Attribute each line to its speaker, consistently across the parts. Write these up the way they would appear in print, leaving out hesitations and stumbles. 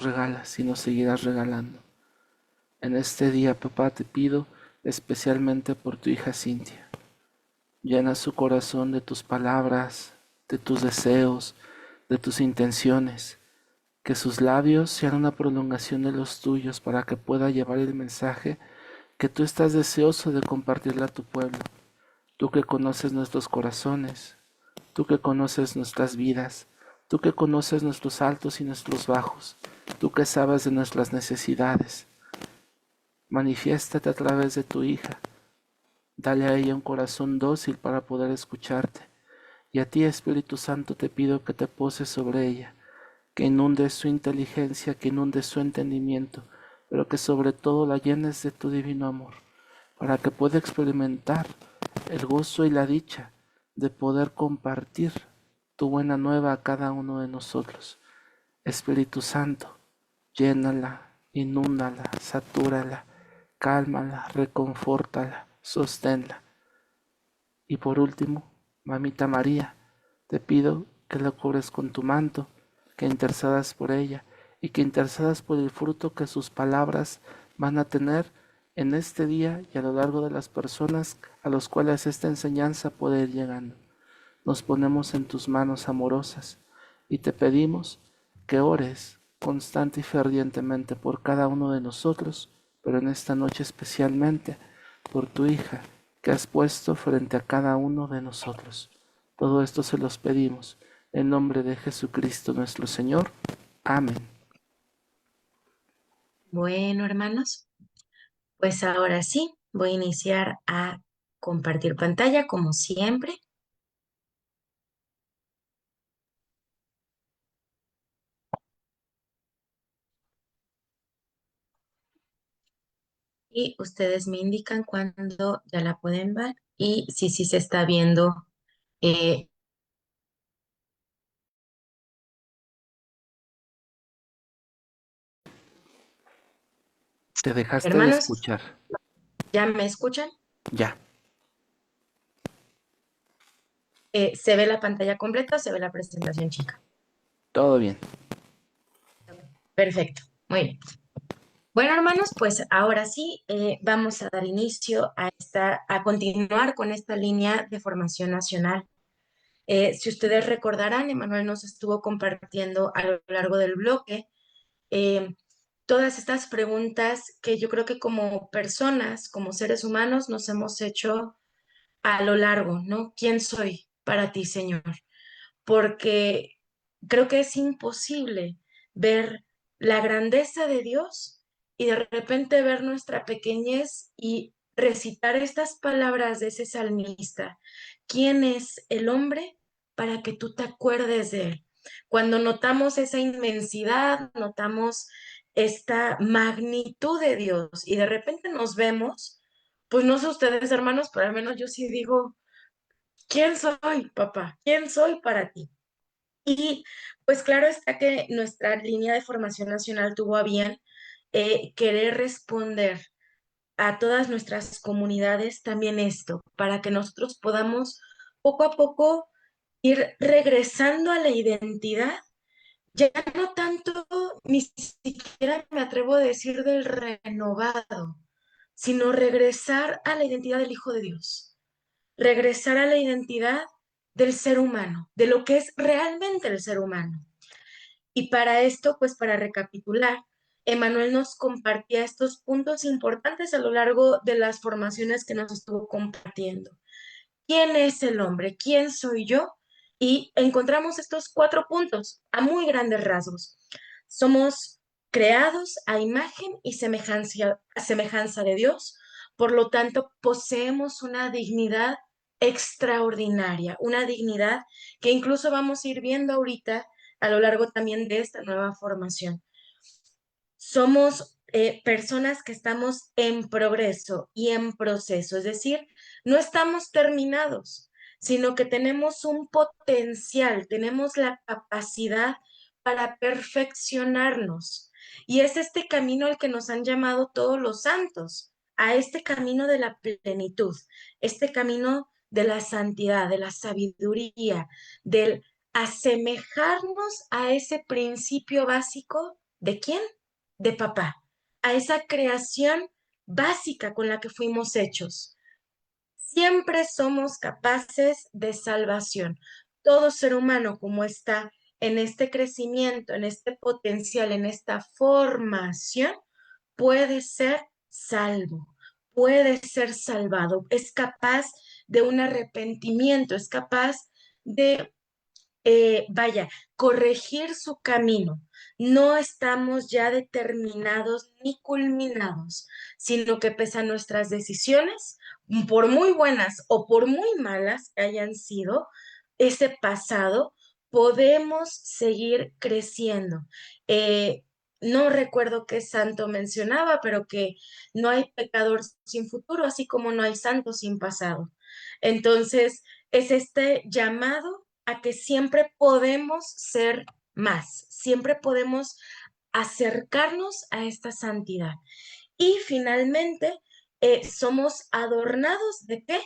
Speaker 1: regalas y nos seguirás regalando. En este día, papá, te pido especialmente por tu hija Cintia. Llena su corazón de tus palabras, de tus deseos, de tus intenciones. Que sus labios sean una prolongación de los tuyos para que pueda llevar el mensaje que tú estás deseoso de compartirle a tu pueblo. Tú que conoces nuestros corazones, tú que conoces nuestras vidas, tú que conoces nuestros altos y nuestros bajos, tú que sabes de nuestras necesidades. Manifiéstate a través de tu hija. Dale a ella un corazón dócil para poder escucharte. Y a ti, Espíritu Santo, te pido que te poses sobre ella, que inundes su inteligencia, que inundes su entendimiento, pero que sobre todo la llenes de tu divino amor, para que pueda experimentar el gozo y la dicha de poder compartir tu buena nueva a cada uno de nosotros. Espíritu Santo, llénala, inúndala, satúrala, cálmala, reconfórtala, sosténla. Y por último, Mamita María, te pido que la cubres con tu manto, que intercedas por ella y que intercedas por el fruto que sus palabras van a tener en este día y a lo largo de las personas a los cuales esta enseñanza puede ir llegando. Nos ponemos en tus manos amorosas y te pedimos que ores constante y fervientemente por cada uno de nosotros, pero en esta noche especialmente por tu hija que has puesto frente a cada uno de nosotros. Todo esto se los pedimos en nombre de Jesucristo nuestro Señor. Amén.
Speaker 2: Bueno, hermanos, pues ahora sí, voy a iniciar a compartir pantalla como siempre. Y ustedes me indican cuando ya la pueden ver y si sí se está viendo. eh,
Speaker 1: Te dejaste de
Speaker 2: Hermanos,
Speaker 1: escuchar.
Speaker 2: ¿ya me escuchan?
Speaker 1: Ya,
Speaker 2: ¿Se ve la pantalla completa o se ve la presentación chica?
Speaker 1: todo bien.
Speaker 2: Perfecto, muy bien. Bueno, hermanos, pues ahora sí vamos a dar inicio a continuar con esta línea de formación nacional. Si ustedes recordarán, Emanuel nos estuvo compartiendo a lo largo del bloque eh, todas estas preguntas que yo creo que como personas, como seres humanos, nos hemos hecho a lo largo, ¿no? ¿Quién soy para ti, Señor? Porque creo que es imposible ver la grandeza de Dios y de repente ver nuestra pequeñez y recitar estas palabras de ese salmista. ¿Quién es el hombre para que tú te acuerdes de él? Cuando notamos esa inmensidad, notamos esta magnitud de Dios y de repente nos vemos, pues no sé ustedes, hermanos, pero al menos yo sí digo, ¿quién soy, papá? ¿Quién soy para ti? Y pues claro está que nuestra línea de formación nacional tuvo a bien querer responder a todas nuestras comunidades también esto, para que nosotros podamos poco a poco ir regresando a la identidad, ya no tanto, ni siquiera me atrevo a decir del renovado, sino regresar a la identidad del Hijo de Dios, regresar a la identidad del ser humano, de lo que es realmente el ser humano. Y para esto, pues para recapitular, Emanuel nos compartía estos puntos importantes a lo largo de las formaciones que nos estuvo compartiendo. ¿Quién es el hombre? ¿Quién soy yo? Y encontramos estos 4 puntos a muy grandes rasgos. Somos creados a imagen y semejanza de Dios, por lo tanto poseemos una dignidad extraordinaria, una dignidad que incluso vamos a ir viendo ahorita a lo largo también de esta nueva formación. Somos personas que estamos en progreso y en proceso, es decir, no estamos terminados, sino que tenemos un potencial, tenemos la capacidad para perfeccionarnos. Y es este camino al que nos han llamado todos los santos, a este camino de la plenitud, este camino de la santidad, de la sabiduría, del asemejarnos a ese principio básico ¿De quién? De papá, a esa creación básica con la que fuimos hechos. Siempre somos capaces de salvación. Todo ser humano como está en este crecimiento, en este potencial, en esta formación, puede ser salvo, puede ser salvado, es capaz de un arrepentimiento, es capaz de vaya, corregir su camino. No estamos ya determinados ni culminados, sino que pese a nuestras decisiones, por muy buenas o por muy malas que hayan sido, ese pasado, podemos seguir creciendo. Eh, no recuerdo qué santo mencionaba, pero que no hay pecador sin futuro, así como no hay santo sin pasado. Entonces, es este llamado a que siempre podemos ser más, siempre podemos acercarnos a esta santidad. Y finalmente, somos adornados ¿de qué?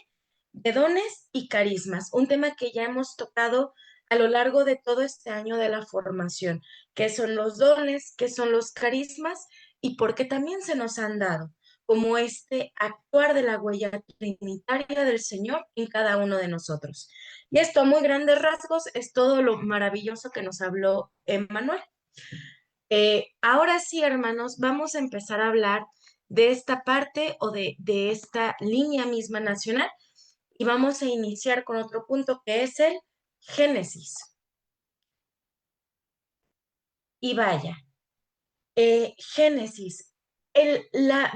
Speaker 2: De dones y carismas, un tema que ya hemos tocado a lo largo de todo este año de la formación, qué son los dones, qué son los carismas y por qué también se nos han dado, como este actuar de la huella trinitaria del Señor en cada uno de nosotros. Y esto a muy grandes rasgos es todo lo maravilloso que nos habló Emmanuel. Ahora sí, hermanos, vamos a empezar a hablar de esta parte o de esta línea misma nacional y vamos a iniciar con otro punto que es el Génesis. Y vaya, Génesis,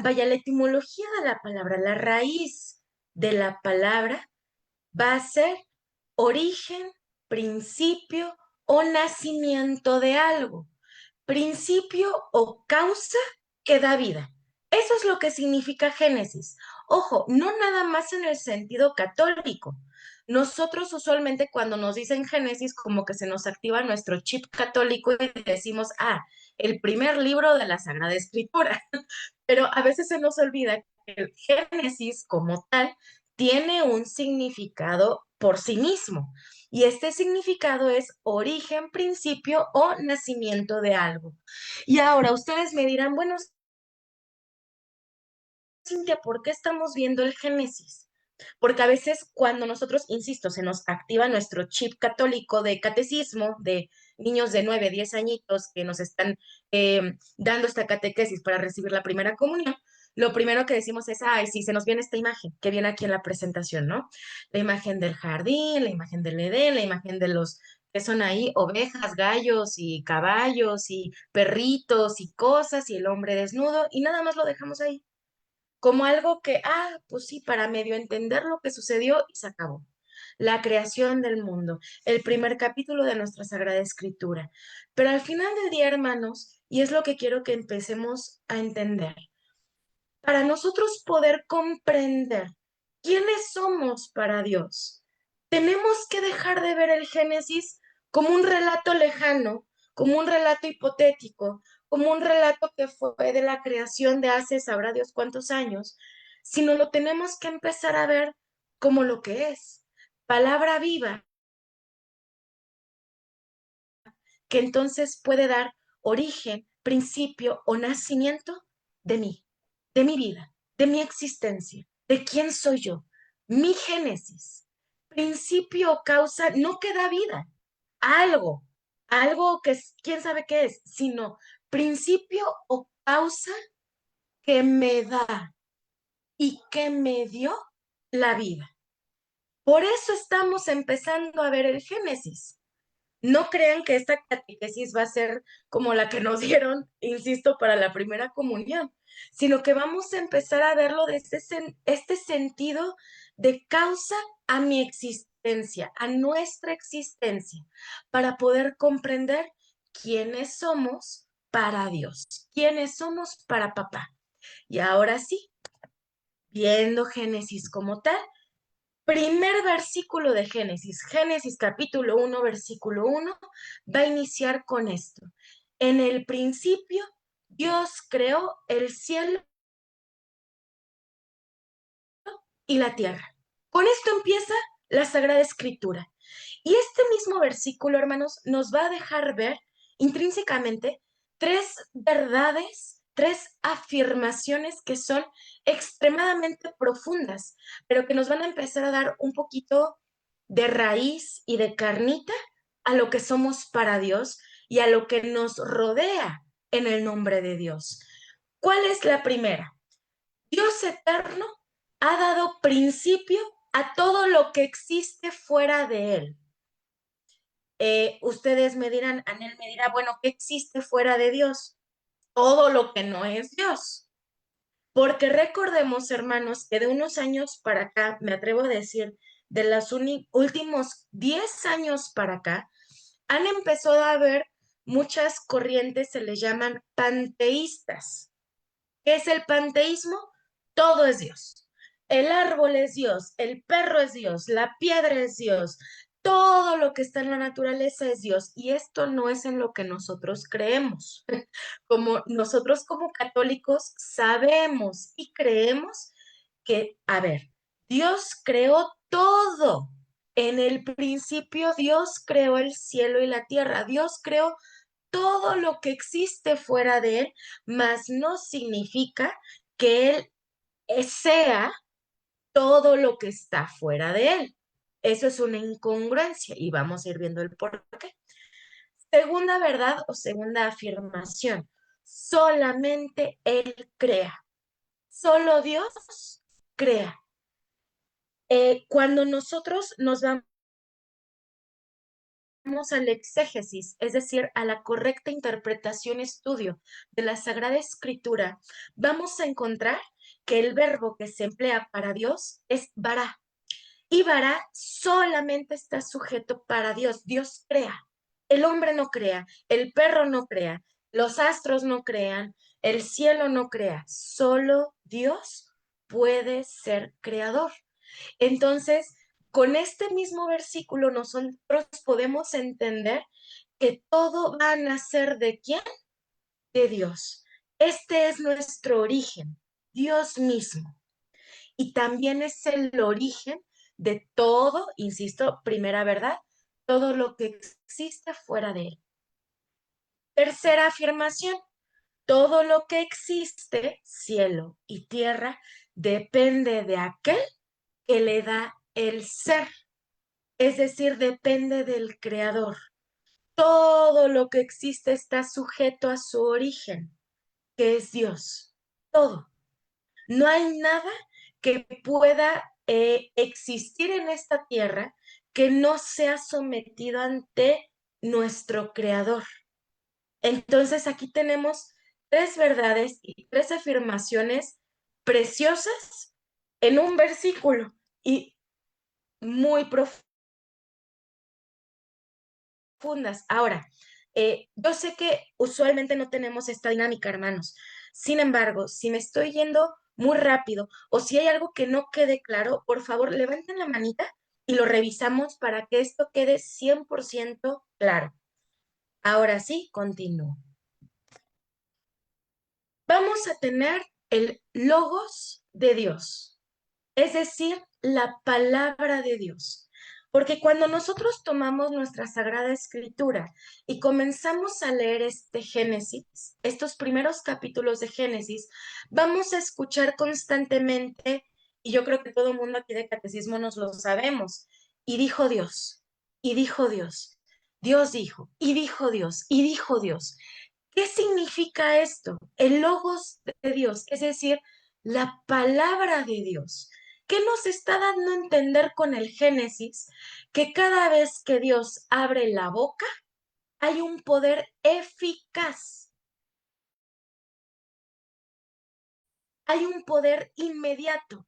Speaker 2: vaya, la etimología de la palabra, la raíz de la palabra va a ser origen, principio o nacimiento de algo, principio o causa que da vida. Eso es lo que significa Génesis. Ojo, no nada más en el sentido católico. Nosotros usualmente cuando nos dicen Génesis como que se nos activa nuestro chip católico y decimos, el primer libro de la Sagrada Escritura. Pero a veces se nos olvida que el Génesis como tal tiene un significado por sí mismo. Y este significado es origen, principio o nacimiento de algo. Y ahora ustedes me dirán, bueno, Cintia, ¿por qué estamos viendo el Génesis? Porque a veces cuando nosotros, insisto, se nos activa nuestro chip católico de catecismo, de niños de 9, 10 añitos que nos están dando esta catequesis para recibir la primera comunión, lo primero que decimos es, ay, sí, se nos viene esta imagen que viene aquí en la presentación, ¿no? La imagen del jardín, la imagen del Edén, la imagen de los que son ahí ovejas, gallos y caballos y perritos y cosas y el hombre desnudo y nada más lo dejamos ahí como algo que, pues sí, para medio entender lo que sucedió y se acabó. La creación del mundo, el primer capítulo de nuestra Sagrada Escritura. Pero al final del día, hermanos, y es lo que quiero que empecemos a entender, para nosotros poder comprender quiénes somos para Dios, tenemos que dejar de ver el Génesis como un relato lejano, como un relato hipotético, como un relato que fue de la creación de hace sabrá Dios cuántos años, sino lo tenemos que empezar a ver como lo que es, palabra viva, que entonces puede dar origen, principio o nacimiento de mí, de mi vida, de mi existencia, de quién soy yo, mi génesis, principio o causa, no que da vida, algo, algo que es, quién sabe qué es, sino principio o causa que me da y que me dio la vida. Por eso estamos empezando a ver el Génesis. No crean que esta catequesis va a ser como la que nos dieron, insisto, para la primera comunión, sino que vamos a empezar a verlo desde este sentido de causa a mi existencia, a nuestra existencia, para poder comprender quiénes somos para Dios, quiénes somos para papá. Y ahora sí, viendo Génesis como tal, primer versículo de Génesis, Génesis capítulo 1, versículo 1, va a iniciar con esto. En el principio, Dios creó el cielo y la tierra. Con esto empieza la Sagrada Escritura. Y este mismo versículo, hermanos, nos va a dejar ver intrínsecamente tres verdades, tres afirmaciones que son extremadamente profundas, pero que nos van a empezar a dar un poquito de raíz y de carnita a lo que somos para Dios y a lo que nos rodea en el nombre de Dios. ¿Cuál es la primera? Dios eterno ha dado principio a todo lo que existe fuera de él. Ustedes me dirán, Anel me dirá, bueno, ¿qué existe fuera de Dios? Todo lo que no es Dios. Porque recordemos, hermanos, que de unos años para acá, me atrevo a decir, de los últimos 10 años para acá, han empezado a haber muchas corrientes, se les llaman panteístas. ¿Qué es el panteísmo? Todo es Dios. El árbol es Dios, el perro es Dios, la piedra es Dios, todo lo que está en la naturaleza es Dios. Y esto no es en lo que nosotros creemos. Como nosotros como católicos sabemos y creemos que, a ver, Dios creó todo. En el principio Dios creó el cielo y la tierra. Dios creó todo lo que existe fuera de él, mas no significa que él sea todo lo que está fuera de él. Eso es una incongruencia y vamos a ir viendo el por qué. Segunda verdad o segunda afirmación, solamente él crea, solo Dios crea. Cuando nosotros nos vamos al exégesis, es decir, a la correcta interpretación, estudio de la Sagrada Escritura, vamos a encontrar que el verbo que se emplea para Dios es vará. Y vará solamente está sujeto para Dios. Dios crea. El hombre no crea, el perro no crea, los astros no crean, el cielo no crea. Solo Dios puede ser creador. Entonces, con este mismo versículo nosotros podemos entender que todo va a nacer ¿de quién? De Dios. Este es nuestro origen, Dios mismo. Y también es el origen de todo, insisto, primera verdad, todo lo que existe fuera de él. Tercera afirmación, todo lo que existe, cielo y tierra, depende de aquel que le da el ser. Es decir, depende del creador. Todo lo que existe está sujeto a su origen, que es Dios. Todo. No hay nada que pueda existir en esta tierra que no sea sometido ante nuestro creador. Entonces aquí tenemos tres verdades y tres afirmaciones preciosas en un versículo y muy profundas. Ahora, yo sé que usualmente no tenemos esta dinámica, hermanos. Sin embargo, si me estoy yendo muy rápido o si hay algo que no quede claro, por favor, levanten la manita y lo revisamos para que esto quede 100% claro. Ahora sí, continúo. Vamos a tener el logos de Dios, es decir, la palabra de Dios. Porque cuando nosotros tomamos nuestra Sagrada Escritura y comenzamos a leer este Génesis, estos primeros capítulos de Génesis, vamos a escuchar constantemente, y yo creo que todo el mundo aquí de catecismo nos lo sabemos, y dijo Dios, y dijo Dios, Dios dijo, y dijo Dios, y dijo Dios. ¿Qué significa esto? El logos de Dios, es decir, la palabra de Dios. ¿Qué nos está dando a entender con el Génesis? Que cada vez que Dios abre la boca, hay un poder eficaz, hay un poder inmediato.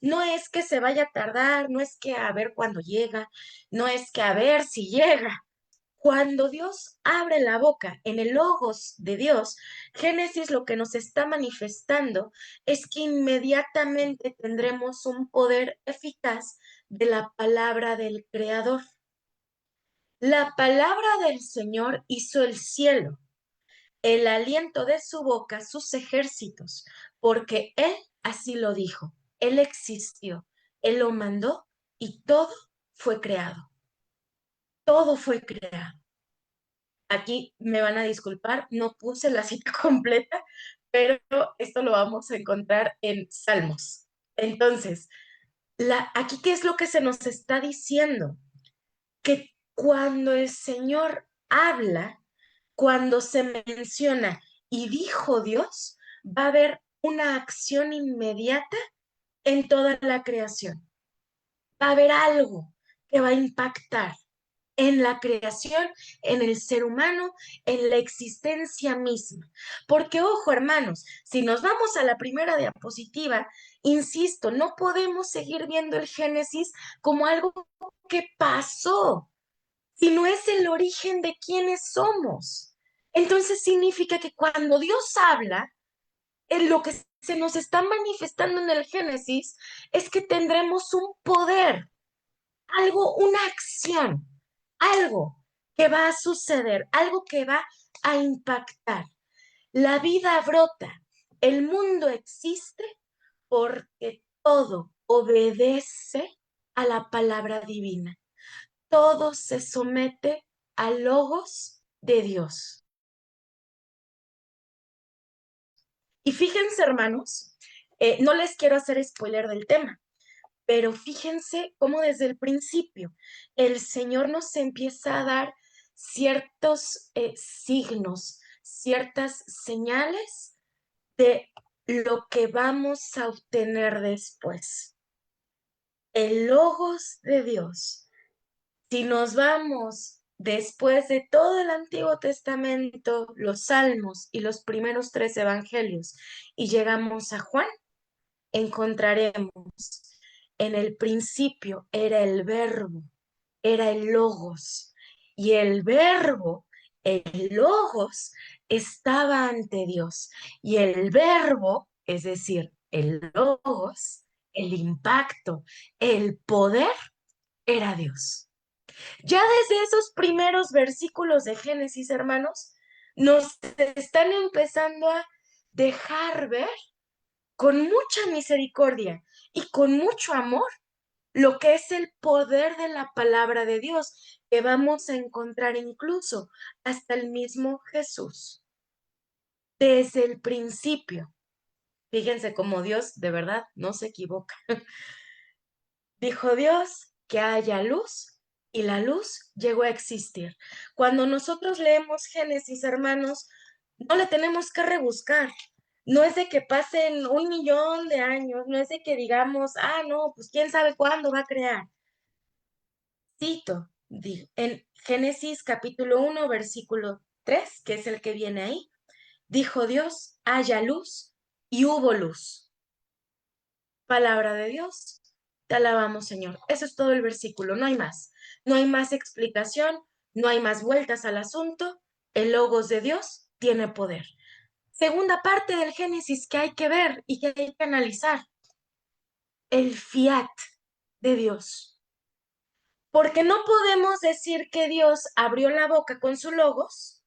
Speaker 2: No es que se vaya a tardar, no es que a ver cuándo llega, no es que a ver si llega. Cuando Dios abre la boca en el logos de Dios, Génesis lo que nos está manifestando es que inmediatamente tendremos un poder eficaz de la palabra del Creador. La palabra del Señor hizo el cielo, el aliento de su boca, sus ejércitos, porque Él así lo dijo, Él existió, Él lo mandó y todo fue creado. Todo fue creado. Aquí me van a disculpar, no puse la cita completa, pero esto lo vamos a encontrar en Salmos. Entonces, aquí, ¿qué es lo que se nos está diciendo? Que cuando el Señor habla, cuando se menciona y dijo Dios, va a haber una acción inmediata en toda la creación. Va a haber algo que va a impactar en la creación, en el ser humano, en la existencia misma. Porque, ojo, hermanos, si nos vamos a la primera diapositiva, insisto, no podemos seguir viendo el Génesis como algo que pasó, sino es el origen de quiénes somos. Entonces significa que cuando Dios habla, en lo que se nos está manifestando en el Génesis es que tendremos un poder, algo, una acción, algo que va a suceder, algo que va a impactar. La vida brota, el mundo existe porque todo obedece a la palabra divina. Todo se somete al logos de Dios. Y fíjense, hermanos, no les quiero hacer spoiler del tema, pero fíjense cómo desde el principio el Señor nos empieza a dar ciertos signos, ciertas señales de lo que vamos a obtener después. El logos de Dios. Si nos vamos después de todo el Antiguo Testamento, los Salmos y los primeros 3 evangelios, y llegamos a Juan, encontraremos en el principio era el verbo, era el logos, y el verbo, el logos, estaba ante Dios, y el verbo, es decir, el logos, el impacto, el poder, era Dios. Ya desde esos primeros versículos de Génesis, hermanos, nos están empezando a dejar ver con mucha misericordia y con mucho amor lo que es el poder de la palabra de Dios, que vamos a encontrar incluso hasta el mismo Jesús. Desde el principio, fíjense cómo Dios de verdad no se equivoca. Dijo Dios que haya luz y la luz llegó a existir. Cuando nosotros leemos Génesis, hermanos, no le tenemos que rebuscar. No es de que pasen 1.000.000 de años, no es de que digamos, no, pues quién sabe cuándo va a crear. Cito, en Génesis capítulo 1, versículo 3, que es el que viene ahí, dijo Dios, haya luz y hubo luz. Palabra de Dios, te alabamos, Señor. Eso es todo el versículo, no hay más. No hay más explicación, no hay más vueltas al asunto. El logos de Dios tiene poder. Segunda parte del Génesis que hay que ver y que hay que analizar. El fiat de Dios. Porque no podemos decir que Dios abrió la boca con su logos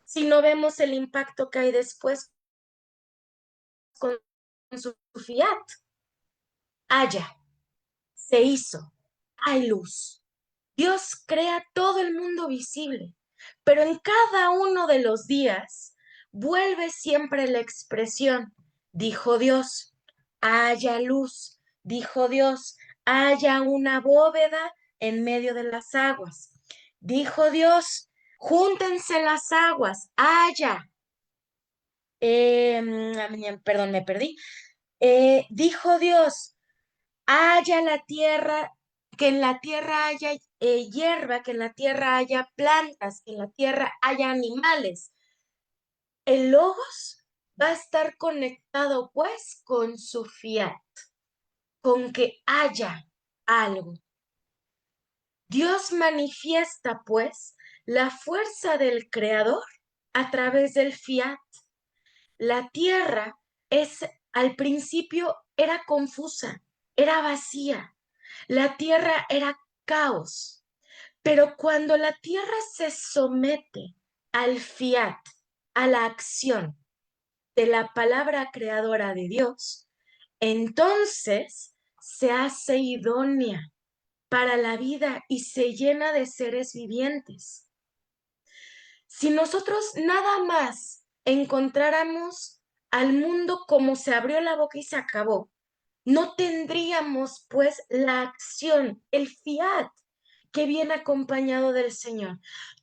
Speaker 2: si no vemos el impacto que hay después con su fiat. Haya, se hizo, hay luz. Dios crea todo el mundo visible, pero en cada uno de los días vuelve siempre la expresión, dijo Dios, haya luz, dijo Dios, haya una bóveda en medio de las aguas. Dijo Dios, júntense las aguas, haya. Perdón, me perdí. Dijo Dios, haya la tierra, que en la tierra haya hierba, que en la tierra haya plantas, que en la tierra haya animales. El logos va a estar conectado pues con su fiat, con que haya algo. Dios manifiesta pues la fuerza del creador a través del fiat. La tierra al principio era confusa, era vacía. La tierra era caos, pero cuando la tierra se somete al fiat, a la acción de la palabra creadora de Dios, entonces se hace idónea para la vida y se llena de seres vivientes. Si nosotros nada más encontráramos al mundo como se abrió la boca y se acabó, no tendríamos pues la acción, el fiat que viene acompañado del Señor.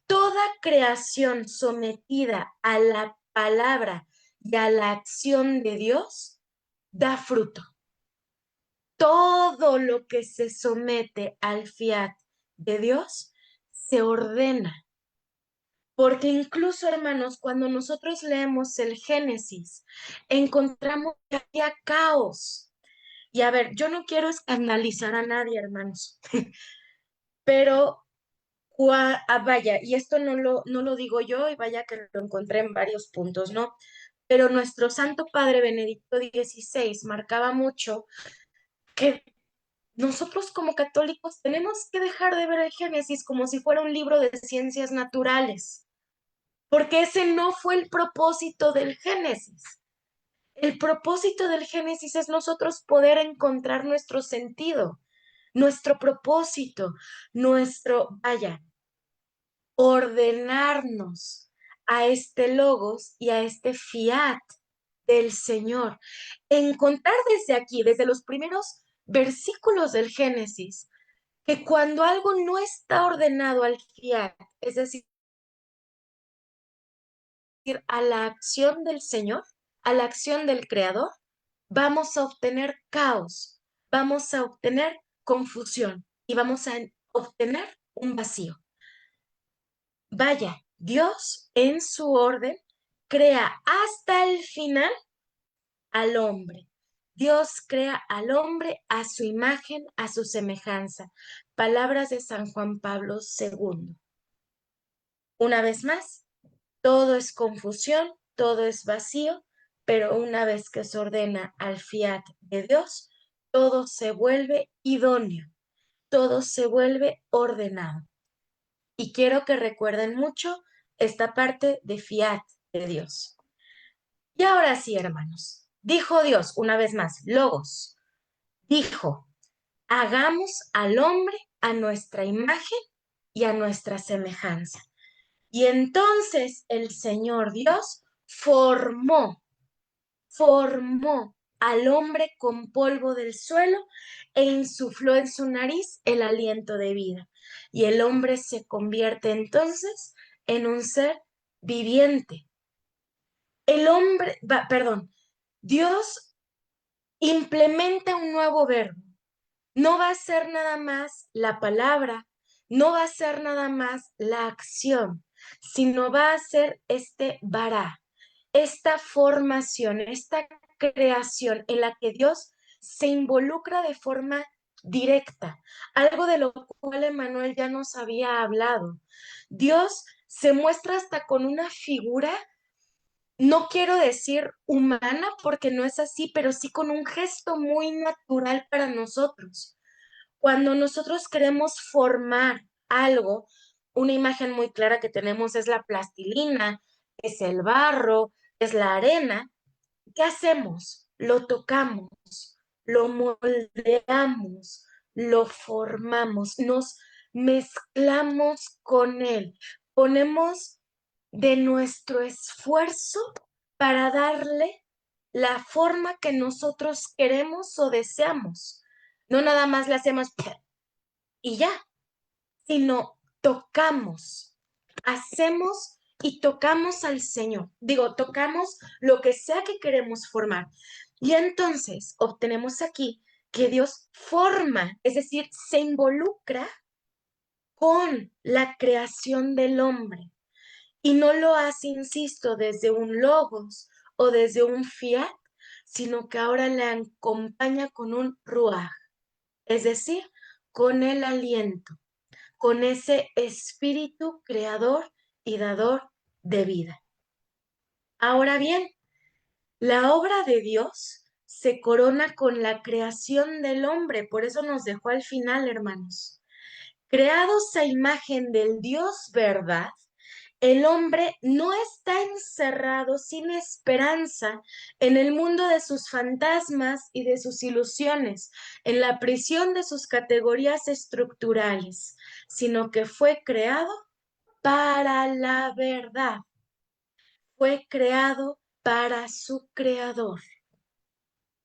Speaker 2: Toda creación sometida a la palabra y a la acción de Dios da fruto. Todo lo que se somete al fiat de Dios se ordena. Porque incluso, hermanos, cuando nosotros leemos el Génesis, encontramos que había caos. Y a ver, yo no quiero escandalizar a nadie, hermanos, pero vaya, y esto no lo digo yo, y vaya que lo encontré en varios puntos, ¿no? Pero nuestro Santo Padre Benedicto XVI marcaba mucho que nosotros como católicos tenemos que dejar de ver el Génesis como si fuera un libro de ciencias naturales, porque ese no fue el propósito del Génesis. El propósito del Génesis es nosotros poder encontrar nuestro sentido, nuestro propósito, vaya, ordenarnos a este logos y a este fiat del Señor. Encontrar desde aquí, desde los primeros versículos del Génesis, que cuando algo no está ordenado al fiat, es decir, a la acción del Señor, a la acción del Creador, vamos a obtener caos, vamos a obtener confusión y vamos a obtener un vacío. Vaya, Dios en su orden crea hasta el final al hombre. Dios crea al hombre a su imagen, a su semejanza. Palabras de San Juan Pablo II. Una vez más, todo es confusión, todo es vacío, pero una vez que se ordena al fiat de Dios, todo se vuelve idóneo, todo se vuelve ordenado. Y quiero que recuerden mucho esta parte de fiat de Dios. Y ahora sí, hermanos, dijo Dios una vez más, Logos, dijo, hagamos al hombre a nuestra imagen y a nuestra semejanza. Y entonces el Señor Dios formó al hombre con polvo del suelo e insufló en su nariz el aliento de vida. Y el hombre se convierte entonces en un ser viviente. Dios implementa un nuevo verbo. No va a ser nada más la palabra, no va a ser nada más la acción, sino va a ser este vará, esta formación, esta creación en la que Dios se involucra de forma directa, algo de lo cual Emmanuel ya nos había hablado. Dios se muestra hasta con una figura, no quiero decir humana porque no es así, pero sí con un gesto muy natural para nosotros. Cuando nosotros queremos formar algo, una imagen muy clara que tenemos es la plastilina, es el barro, es la arena. ¿Qué hacemos? Lo tocamos, lo moldeamos, lo formamos, nos mezclamos con él, ponemos de nuestro esfuerzo para darle la forma que nosotros queremos o deseamos. No nada más le hacemos y ya, sino tocamos, hacemos y tocamos al Señor. Digo, tocamos lo que sea que queremos formar. Y entonces obtenemos aquí que Dios forma, es decir, se involucra con la creación del hombre. Y no lo hace, insisto, desde un logos o desde un fiat, sino que ahora le acompaña con un ruaj, es decir, con el aliento, con ese espíritu creador y dador de vida. Ahora bien, la obra de Dios se corona con la creación del hombre, por eso nos dejó al final, hermanos. Creados a imagen del Dios verdad, el hombre no está encerrado sin esperanza en el mundo de sus fantasmas y de sus ilusiones, en la prisión de sus categorías estructurales, sino que fue creado para la verdad. Fue creado para su creador.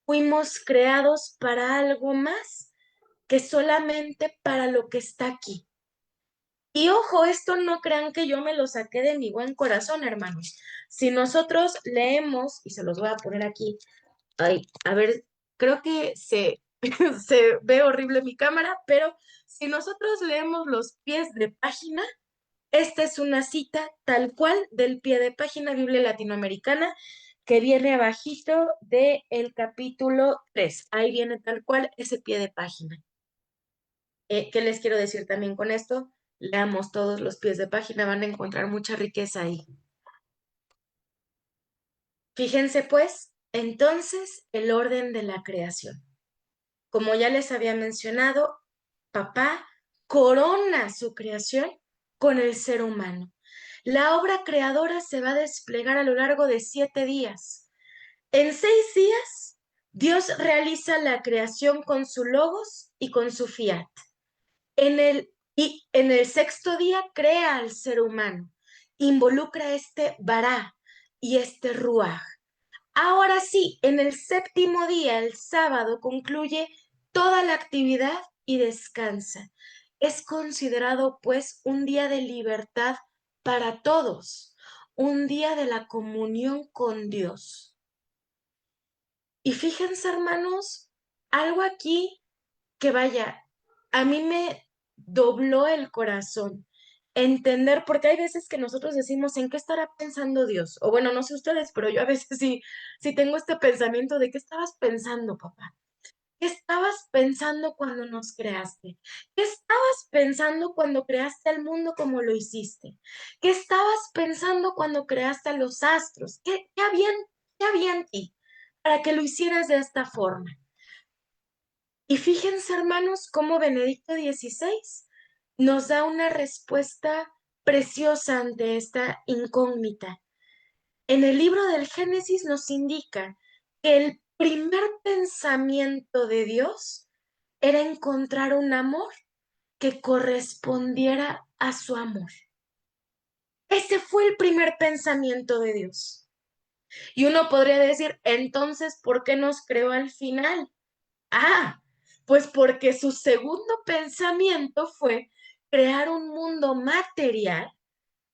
Speaker 2: Fuimos creados para algo más que solamente para lo que está aquí. Y ojo, esto no crean que yo me lo saqué de mi buen corazón, hermanos. Si nosotros leemos, y se los voy a poner aquí, ay, a ver, creo que se ve horrible mi cámara, pero si nosotros leemos los pies de página, esta es una cita tal cual del pie de página Biblia Latinoamericana que viene abajito del capítulo 3. Ahí viene tal cual ese pie de página. ¿Qué les quiero decir también con esto? Leamos todos los pies de página, van a encontrar mucha riqueza ahí. Fíjense pues, entonces, el orden de la creación. Como ya les había mencionado, papá corona su creación con el ser humano. La obra creadora se va a desplegar a lo largo de 7 días. En 6 días, Dios realiza la creación con su logos y con su fiat. Y en el sexto día crea al ser humano, involucra este bará y este ruaj. Ahora sí, en el séptimo día, el sábado, concluye toda la actividad y descansa. Es considerado, pues, un día de libertad para todos, un día de la comunión con Dios. Y fíjense, hermanos, algo aquí que vaya, a mí me dobló el corazón entender, porque hay veces que nosotros decimos, ¿en qué estará pensando Dios? O bueno, no sé ustedes, pero yo a veces sí tengo este pensamiento de, ¿qué estabas pensando, papá? ¿Qué estabas pensando cuando nos creaste? ¿Qué estabas pensando cuando creaste al mundo como lo hiciste? ¿Qué estabas pensando cuando creaste a los astros? ¿Qué había en ti para que lo hicieras de esta forma? Y fíjense, hermanos, cómo Benedicto XVI nos da una respuesta preciosa ante esta incógnita. En el libro del Génesis nos indica que el primer pensamiento de Dios era encontrar un amor que correspondiera a su amor. Ese fue el primer pensamiento de Dios. Y uno podría decir, entonces, ¿por qué nos creó al final? Ah, pues porque su segundo pensamiento fue crear un mundo material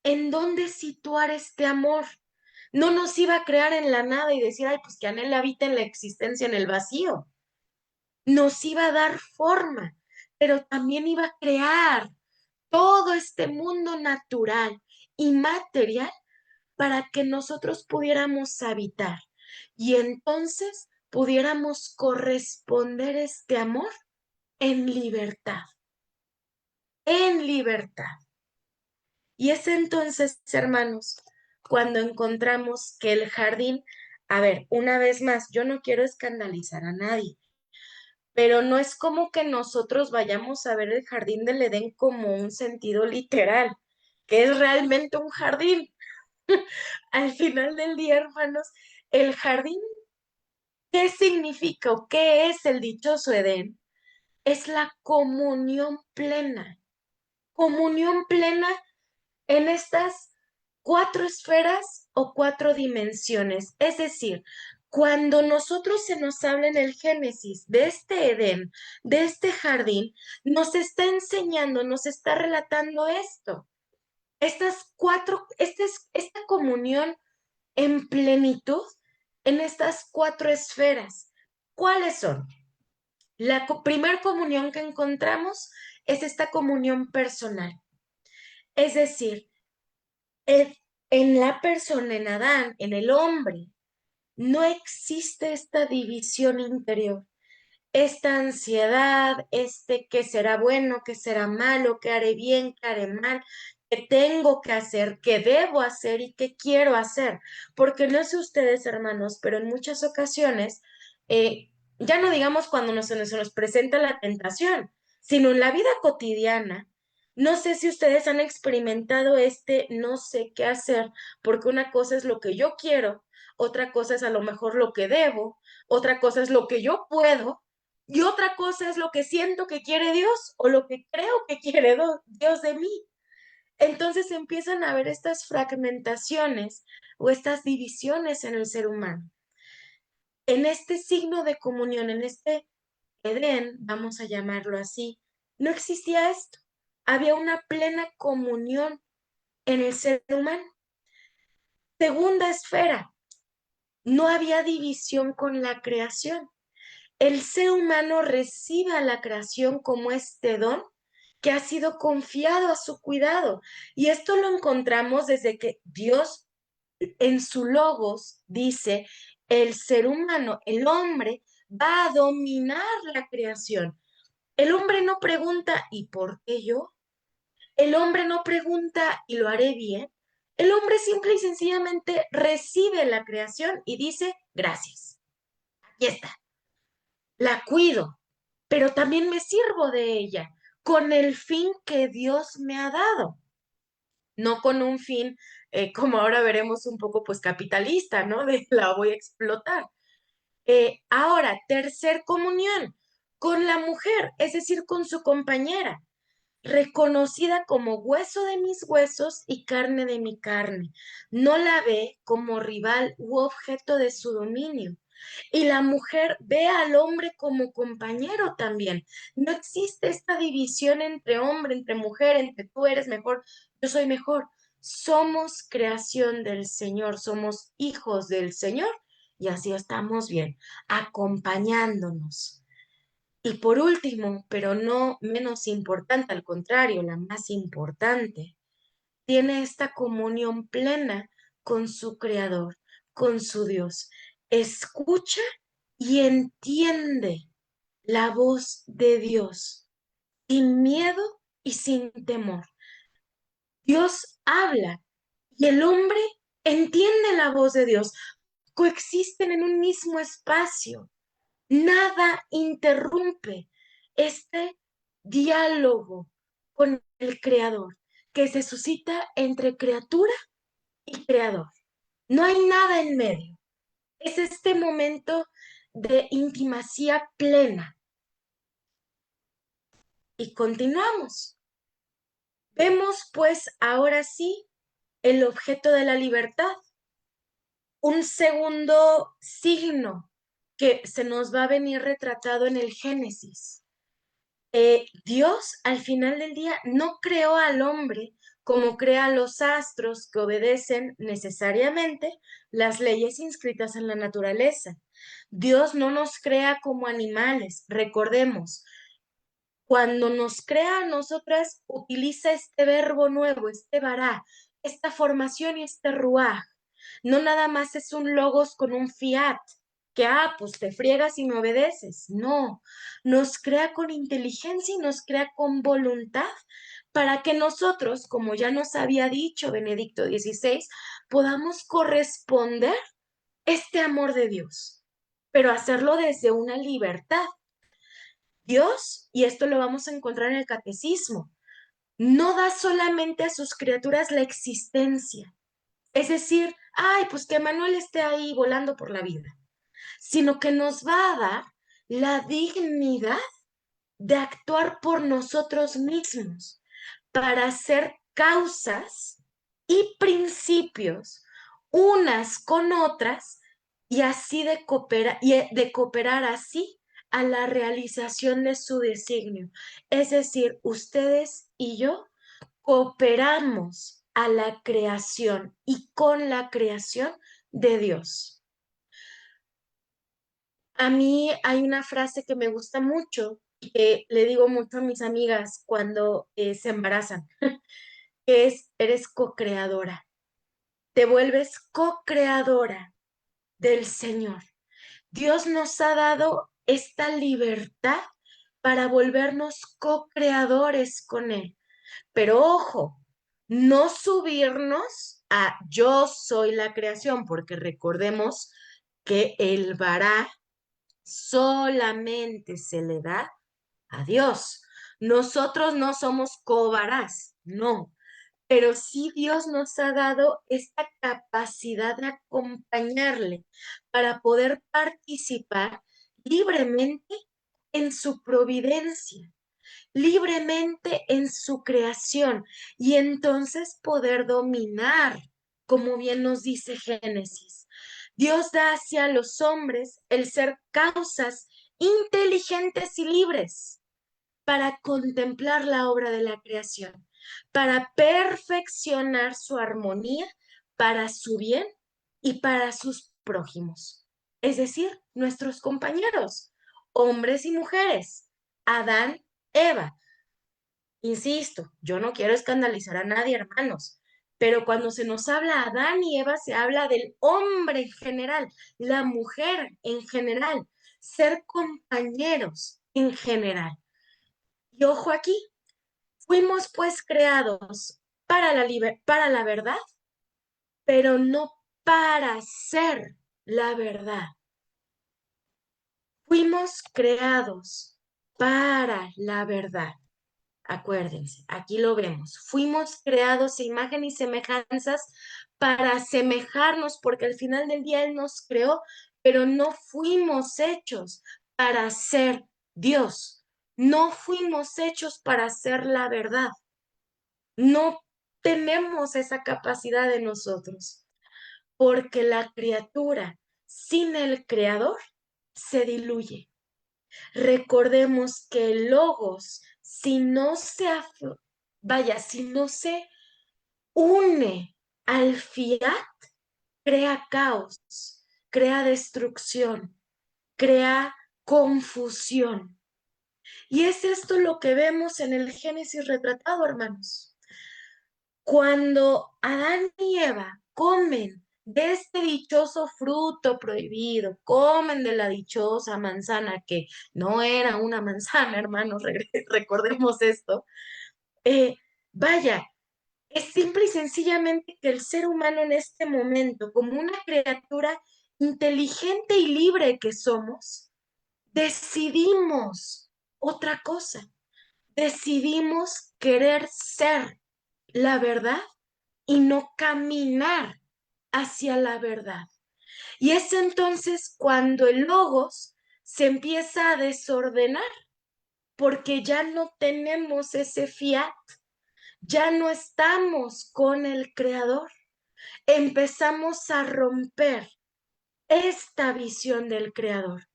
Speaker 2: en donde situar este amor. No nos iba a crear en la nada y decir, ay, pues que anhela habita en la existencia, en el vacío. Nos iba a dar forma, pero también iba a crear todo este mundo natural y material para que nosotros pudiéramos habitar y entonces pudiéramos corresponder este amor en libertad, en libertad. Y es entonces, hermanos, cuando encontramos que el jardín, a ver, una vez más, yo no quiero escandalizar a nadie, pero no es como que nosotros vayamos a ver el jardín del Edén como un sentido literal, que es realmente un jardín. Al final del día, hermanos, el jardín, ¿qué significa o qué es el dichoso Edén? Es la comunión plena en estas 4 esferas o 4 dimensiones. Es decir, cuando nosotros se nos habla en el Génesis de este Edén, de este jardín, nos está enseñando, nos está relatando esto. Esta comunión en plenitud en estas 4 esferas. ¿Cuáles son? La primer comunión que encontramos es esta comunión personal. Es decir, el- en la persona, en Adán, en el hombre, no existe esta división interior, esta ansiedad, qué será bueno, qué será malo, qué haré bien, qué haré mal, qué tengo que hacer, qué debo hacer y qué quiero hacer. Porque no sé ustedes, hermanos, pero en muchas ocasiones, ya no digamos cuando se nos presenta la tentación, sino en la vida cotidiana. No sé si ustedes han experimentado no sé qué hacer, porque una cosa es lo que yo quiero, otra cosa es a lo mejor lo que debo, otra cosa es lo que yo puedo y otra cosa es lo que siento que quiere Dios o lo que creo que quiere Dios de mí. Entonces empiezan a haber estas fragmentaciones o estas divisiones en el ser humano. En este signo de comunión, en este Edén, vamos a llamarlo así, no existía esto. Había una plena comunión en el ser humano. Segunda esfera, no había división con la creación. El ser humano recibe a la creación como este don que ha sido confiado a su cuidado. Y esto lo encontramos desde que Dios en su logos dice, el ser humano, el hombre, va a dominar la creación. El hombre no pregunta, ¿y por qué yo? El hombre no pregunta, ¿y lo haré bien? El hombre simple y sencillamente recibe la creación y dice, gracias, aquí está, la cuido, pero también me sirvo de ella con el fin que Dios me ha dado, no con un fin, como ahora veremos un poco pues capitalista, ¿no? De la voy a explotar. Ahora, tercer comunión con la mujer, es decir, con su compañera, reconocida como hueso de mis huesos y carne de mi carne. No la ve como rival u objeto de su dominio. Y la mujer ve al hombre como compañero también. No existe esta división entre hombre, entre mujer, entre tú eres mejor, yo soy mejor. Somos creación del Señor, somos hijos del Señor y así estamos bien, acompañándonos. Y por último, pero no menos importante, al contrario, la más importante, tiene esta comunión plena con su Creador, con su Dios. Escucha y entiende la voz de Dios sin miedo y sin temor. Dios habla y el hombre entiende la voz de Dios. Coexisten en un mismo espacio. Nada interrumpe este diálogo con el Creador que se suscita entre criatura y Creador. No hay nada en medio. Es este momento de intimacía plena. Y continuamos. Vemos pues ahora sí el objeto de la libertad, un segundo signo que se nos va a venir retratado en el Génesis. Dios al final del día no creó al hombre como crea los astros que obedecen necesariamente las leyes inscritas en la naturaleza. Dios no nos crea como animales. Recordemos, cuando nos crea a nosotras, utiliza este verbo nuevo, este vará, esta formación y este ruaj. No nada más es un logos con un fiat, que, pues te friegas y me obedeces. No, nos crea con inteligencia y nos crea con voluntad para que nosotros, como ya nos había dicho Benedicto XVI, podamos corresponder este amor de Dios, pero hacerlo desde una libertad. Dios, y esto lo vamos a encontrar en el catecismo, no da solamente a sus criaturas la existencia, es decir, ay, pues que Manuel esté ahí volando por la vida, sino que nos va a dar la dignidad de actuar por nosotros mismos para ser causas y principios unas con otras y así de cooperar así a la realización de su designio. Es decir, ustedes y yo cooperamos a la creación y con la creación de Dios. A mí hay una frase que me gusta mucho y que le digo mucho a mis amigas cuando se embarazan, que es, eres co-creadora, te vuelves co-creadora del Señor. Dios nos ha dado esta libertad para volvernos co-creadores con Él. Pero ojo, no subirnos a yo soy la creación, porque recordemos que el vará solamente se le da a Dios. Nosotros no somos cobarás, no, pero sí Dios nos ha dado esta capacidad de acompañarle para poder participar libremente en su providencia. libremente en su creación y entonces poder dominar, como bien nos dice Génesis. Dios da hacia los hombres el ser causas inteligentes y libres para contemplar la obra de la creación, para perfeccionar su armonía para su bien y para sus prójimos, es decir, nuestros compañeros, hombres y mujeres, Adán, Eva. Insisto, yo no quiero escandalizar a nadie, hermanos, pero cuando se nos habla Adán y Eva, se habla del hombre en general, la mujer en general, ser compañeros en general. Y ojo aquí, fuimos pues creados para la verdad, pero no para ser la verdad. Fuimos creados para la verdad. Acuérdense, aquí lo vemos. Fuimos creados a imagen y semejanzas para asemejarnos, porque al final del día Él nos creó, pero no fuimos hechos para ser Dios. No fuimos hechos para ser la verdad. No tenemos esa capacidad de nosotros, porque la criatura sin el creador se diluye. Recordemos que el logos, si no se, si no se une al fiat, crea caos, crea destrucción, crea confusión. Y es esto lo que vemos en el Génesis retratado, hermanos. Cuando Adán y Eva comen de este dichoso fruto prohibido, comen de la dichosa manzana, que no era una manzana, hermanos, recordemos esto, eh, vaya, es simple y sencillamente que el ser humano en este momento, como una criatura inteligente y libre que somos, decidimos otra cosa, decidimos querer ser la verdad y no caminar hacia la verdad. Y es entonces cuando el logos se empieza a desordenar, porque ya no tenemos ese fiat, ya no estamos con el creador. Empezamos a romper esta visión del creador,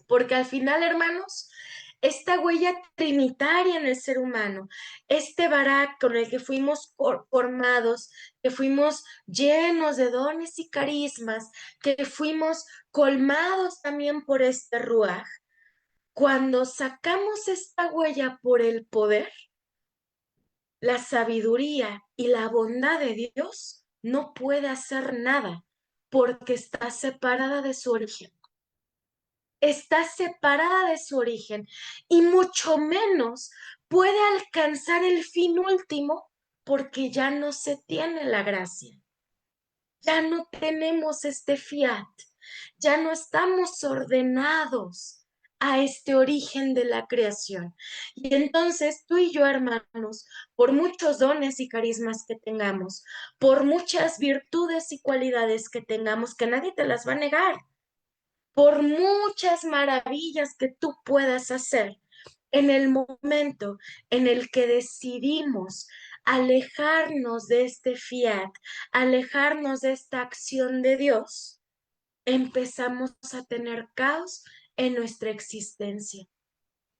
Speaker 2: porque al final, hermanos, esta huella trinitaria en el ser humano, este barak con el que fuimos formados, que fuimos llenos de dones y carismas, que fuimos colmados también por este ruaj, cuando sacamos esta huella por el poder, la sabiduría y la bondad de Dios no puede hacer nada porque está separada de su origen. Está separada de su origen y mucho menos puede alcanzar el fin último porque ya no se tiene la gracia. Ya no tenemos este fiat, ya no estamos ordenados a este origen de la creación. Y entonces tú y yo, hermanos, por muchos dones y carismas que tengamos, por muchas virtudes y cualidades que tengamos, que nadie te las va a negar, por muchas maravillas que tú puedas hacer, en el momento en el que decidimos alejarnos de este fiat, alejarnos de esta acción de Dios, empezamos a tener caos en nuestra existencia.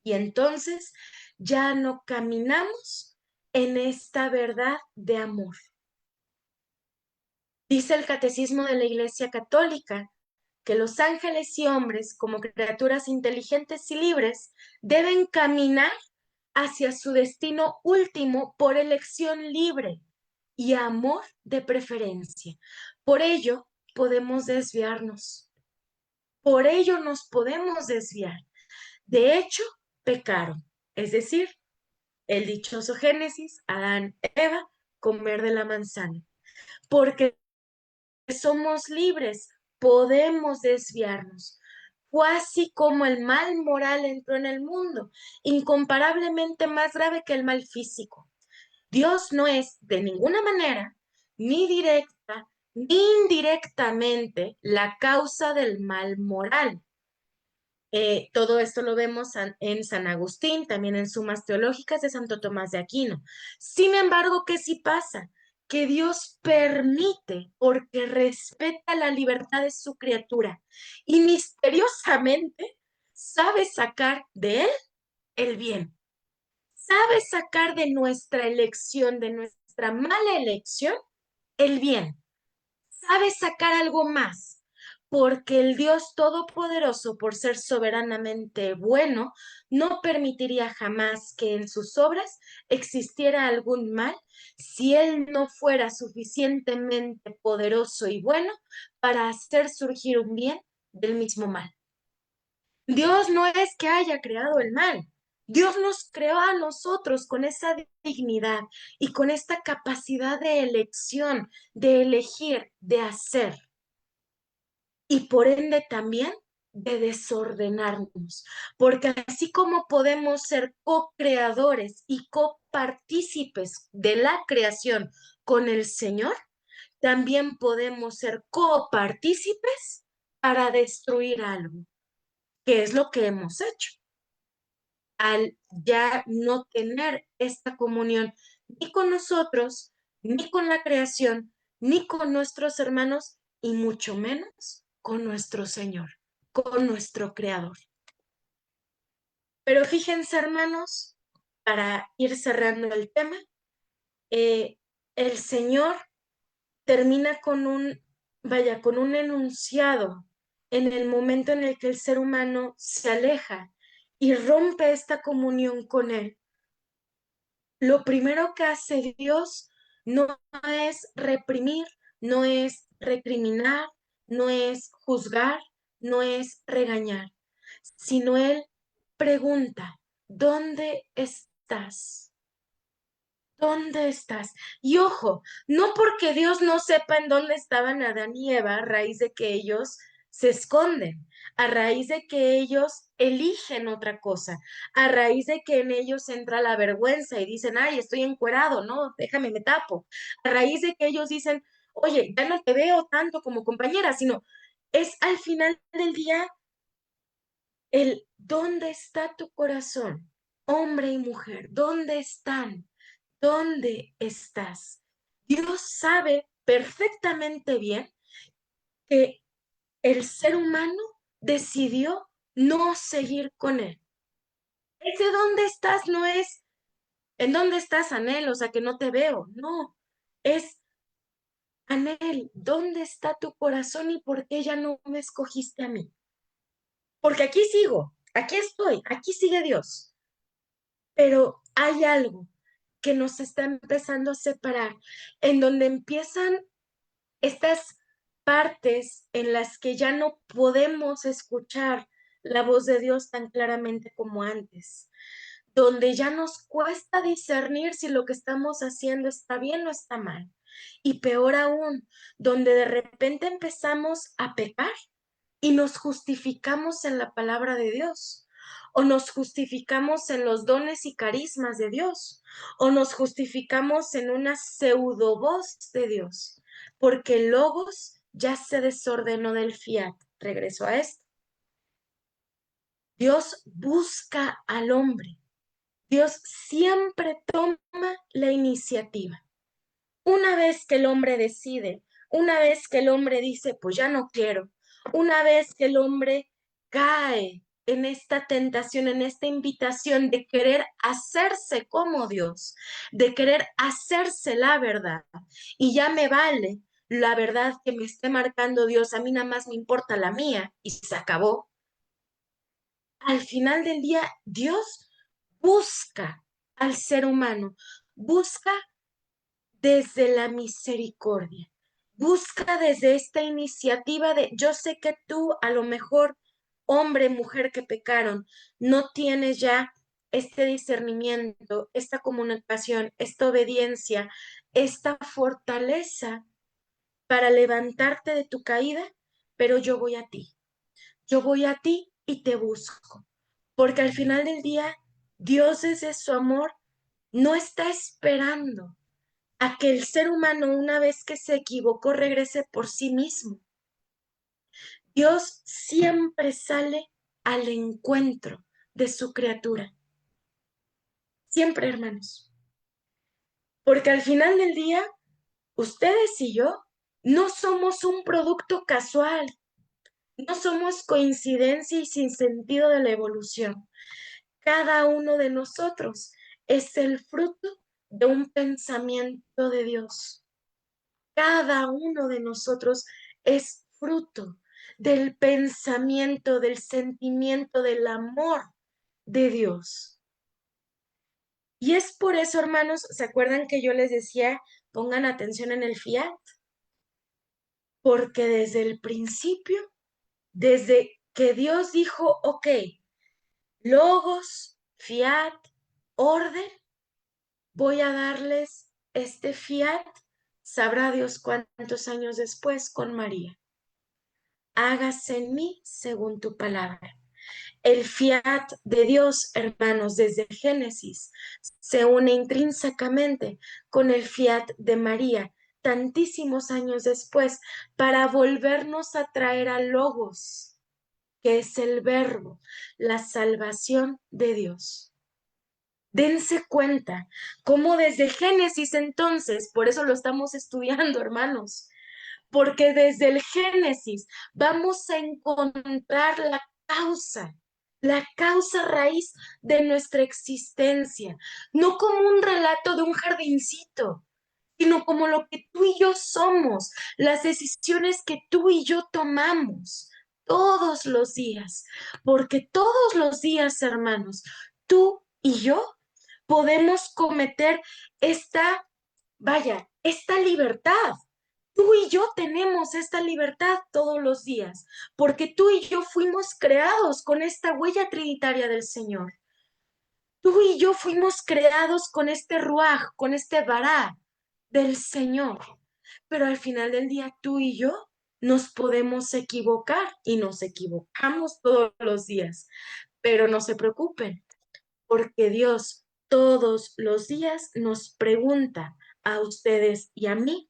Speaker 2: Y entonces ya no caminamos en esta verdad de amor. Dice el Catecismo de la Iglesia Católica que los ángeles y hombres, como criaturas inteligentes y libres, deben caminar hacia su destino último por elección libre y amor de preferencia. Por ello podemos desviarnos. Por ello nos podemos desviar. De hecho, pecaron. Es decir, el dichoso Génesis, Adán, Eva, comer de la manzana. Porque somos libres, podemos desviarnos. Fue así como el mal moral entró en el mundo, incomparablemente más grave que el mal físico. Dios no es de ninguna manera, ni directa, ni indirectamente, la causa del mal moral. Todo esto lo vemos en San Agustín, también en Sumas Teológicas de Santo Tomás de Aquino. Sin embargo, ¿qué sí pasa? Que Dios permite, porque respeta la libertad de su criatura y misteriosamente sabe sacar de él el bien, sabe sacar de nuestra elección, de nuestra mala elección, el bien, sabe sacar algo más, porque el Dios Todopoderoso, por ser soberanamente bueno, no permitiría jamás que en sus obras existiera algún mal si Él no fuera suficientemente poderoso y bueno para hacer surgir un bien del mismo mal. Dios no es que haya creado el mal. Dios nos creó a nosotros con esa dignidad y con esta capacidad de elección, de elegir, de hacer y por ende también de desordenarnos, porque así como podemos ser co-creadores y copartícipes de la creación con el Señor, también podemos ser copartícipes para destruir algo, que es lo que hemos hecho al ya no tener esta comunión ni con nosotros, ni con la creación, ni con nuestros hermanos, y mucho menos con nuestro Señor, con nuestro Creador. Pero fíjense, hermanos, para ir cerrando el tema, eh, el Señor termina con con un enunciado en el momento en el que el ser humano se aleja y rompe esta comunión con Él. Lo primero que hace Dios no es reprimir, no es recriminar, no es juzgar, no es regañar, sino Él pregunta, ¿dónde estás? ¿Dónde estás? Y ojo, no porque Dios no sepa en dónde estaban Adán y Eva a raíz de que ellos se esconden, a raíz de que ellos eligen otra cosa, a raíz de que en ellos entra la vergüenza y dicen, ay, estoy encuerado, no, déjame, me tapo, a raíz de que ellos dicen, oye, ya no te veo tanto como compañera, sino es al final del día el ¿dónde está tu corazón? Hombre y mujer, ¿dónde están? ¿Dónde estás? Dios sabe perfectamente bien que el ser humano decidió no seguir con él. Ese dónde estás no es en dónde estás, Anel, o sea que no te veo, no, es Anel, ¿dónde está tu corazón y por qué ya no me escogiste a mí? Porque aquí sigo, aquí estoy, aquí sigue Dios, pero hay algo que nos está empezando a separar, en donde empiezan estas partes en las que ya no podemos escuchar la voz de Dios tan claramente como antes, donde ya nos cuesta discernir si lo que estamos haciendo está bien o está mal. Y peor aún, donde de repente empezamos a pecar y nos justificamos en la palabra de Dios, o nos justificamos en los dones y carismas de Dios, o nos justificamos en una pseudo voz de Dios, porque el logos ya se desordenó del fiat. Regreso a esto. Dios busca al hombre. Dios siempre toma la iniciativa. Una vez que el hombre decide, una vez que el hombre dice, pues ya no quiero, una vez que el hombre cae en esta tentación, en esta invitación de querer hacerse como Dios, de querer hacerse la verdad, y ya me vale la verdad que me esté marcando Dios, a mí nada más me importa la mía, y se acabó. Al final del día, Dios busca al ser humano, busca desde la misericordia. Busca desde esta iniciativa de, yo sé que tú a lo mejor, hombre, mujer que pecaron, no tienes ya este discernimiento, esta comunicación, esta obediencia, esta fortaleza para levantarte de tu caída, pero yo voy a ti. Yo voy a ti y te busco. Porque al final del día, Dios desde su amor no está esperando a que el ser humano, una vez que se equivocó, regrese por sí mismo. Dios siempre sale al encuentro de su criatura. Siempre, hermanos. Porque al final del día, ustedes y yo no somos un producto casual, no somos coincidencia y sin sentido de la evolución. Cada uno de nosotros es el fruto de un pensamiento de Dios. Cada uno de nosotros es fruto del pensamiento, del sentimiento, del amor de Dios. Y es por eso, hermanos, ¿se acuerdan que yo les decía, pongan atención en el fiat? Porque desde el principio, desde que Dios dijo, ok, logos, fiat, orden, voy a darles este fiat, sabrá Dios cuántos años después con María. Hágase en mí según tu palabra. El fiat de Dios, hermanos, desde Génesis, se une intrínsecamente con el fiat de María, tantísimos años después, para volvernos a traer a Logos, que es el verbo, la salvación de Dios. Dense cuenta cómo desde Génesis entonces, por eso lo estamos estudiando, hermanos, porque desde el Génesis vamos a encontrar la causa raíz de nuestra existencia, no como un relato de un jardincito, sino como lo que tú y yo somos, las decisiones que tú y yo tomamos todos los días, porque todos los días, hermanos, tú y yo podemos cometer esta libertad. Tú y yo tenemos esta libertad todos los días, porque tú y yo fuimos creados con esta huella trinitaria del Señor. Tú y yo fuimos creados con este ruaj, con este vará del Señor. Pero al final del día, tú y yo nos podemos equivocar y nos equivocamos todos los días. Pero no se preocupen, porque Dios todos los días nos pregunta a ustedes y a mí,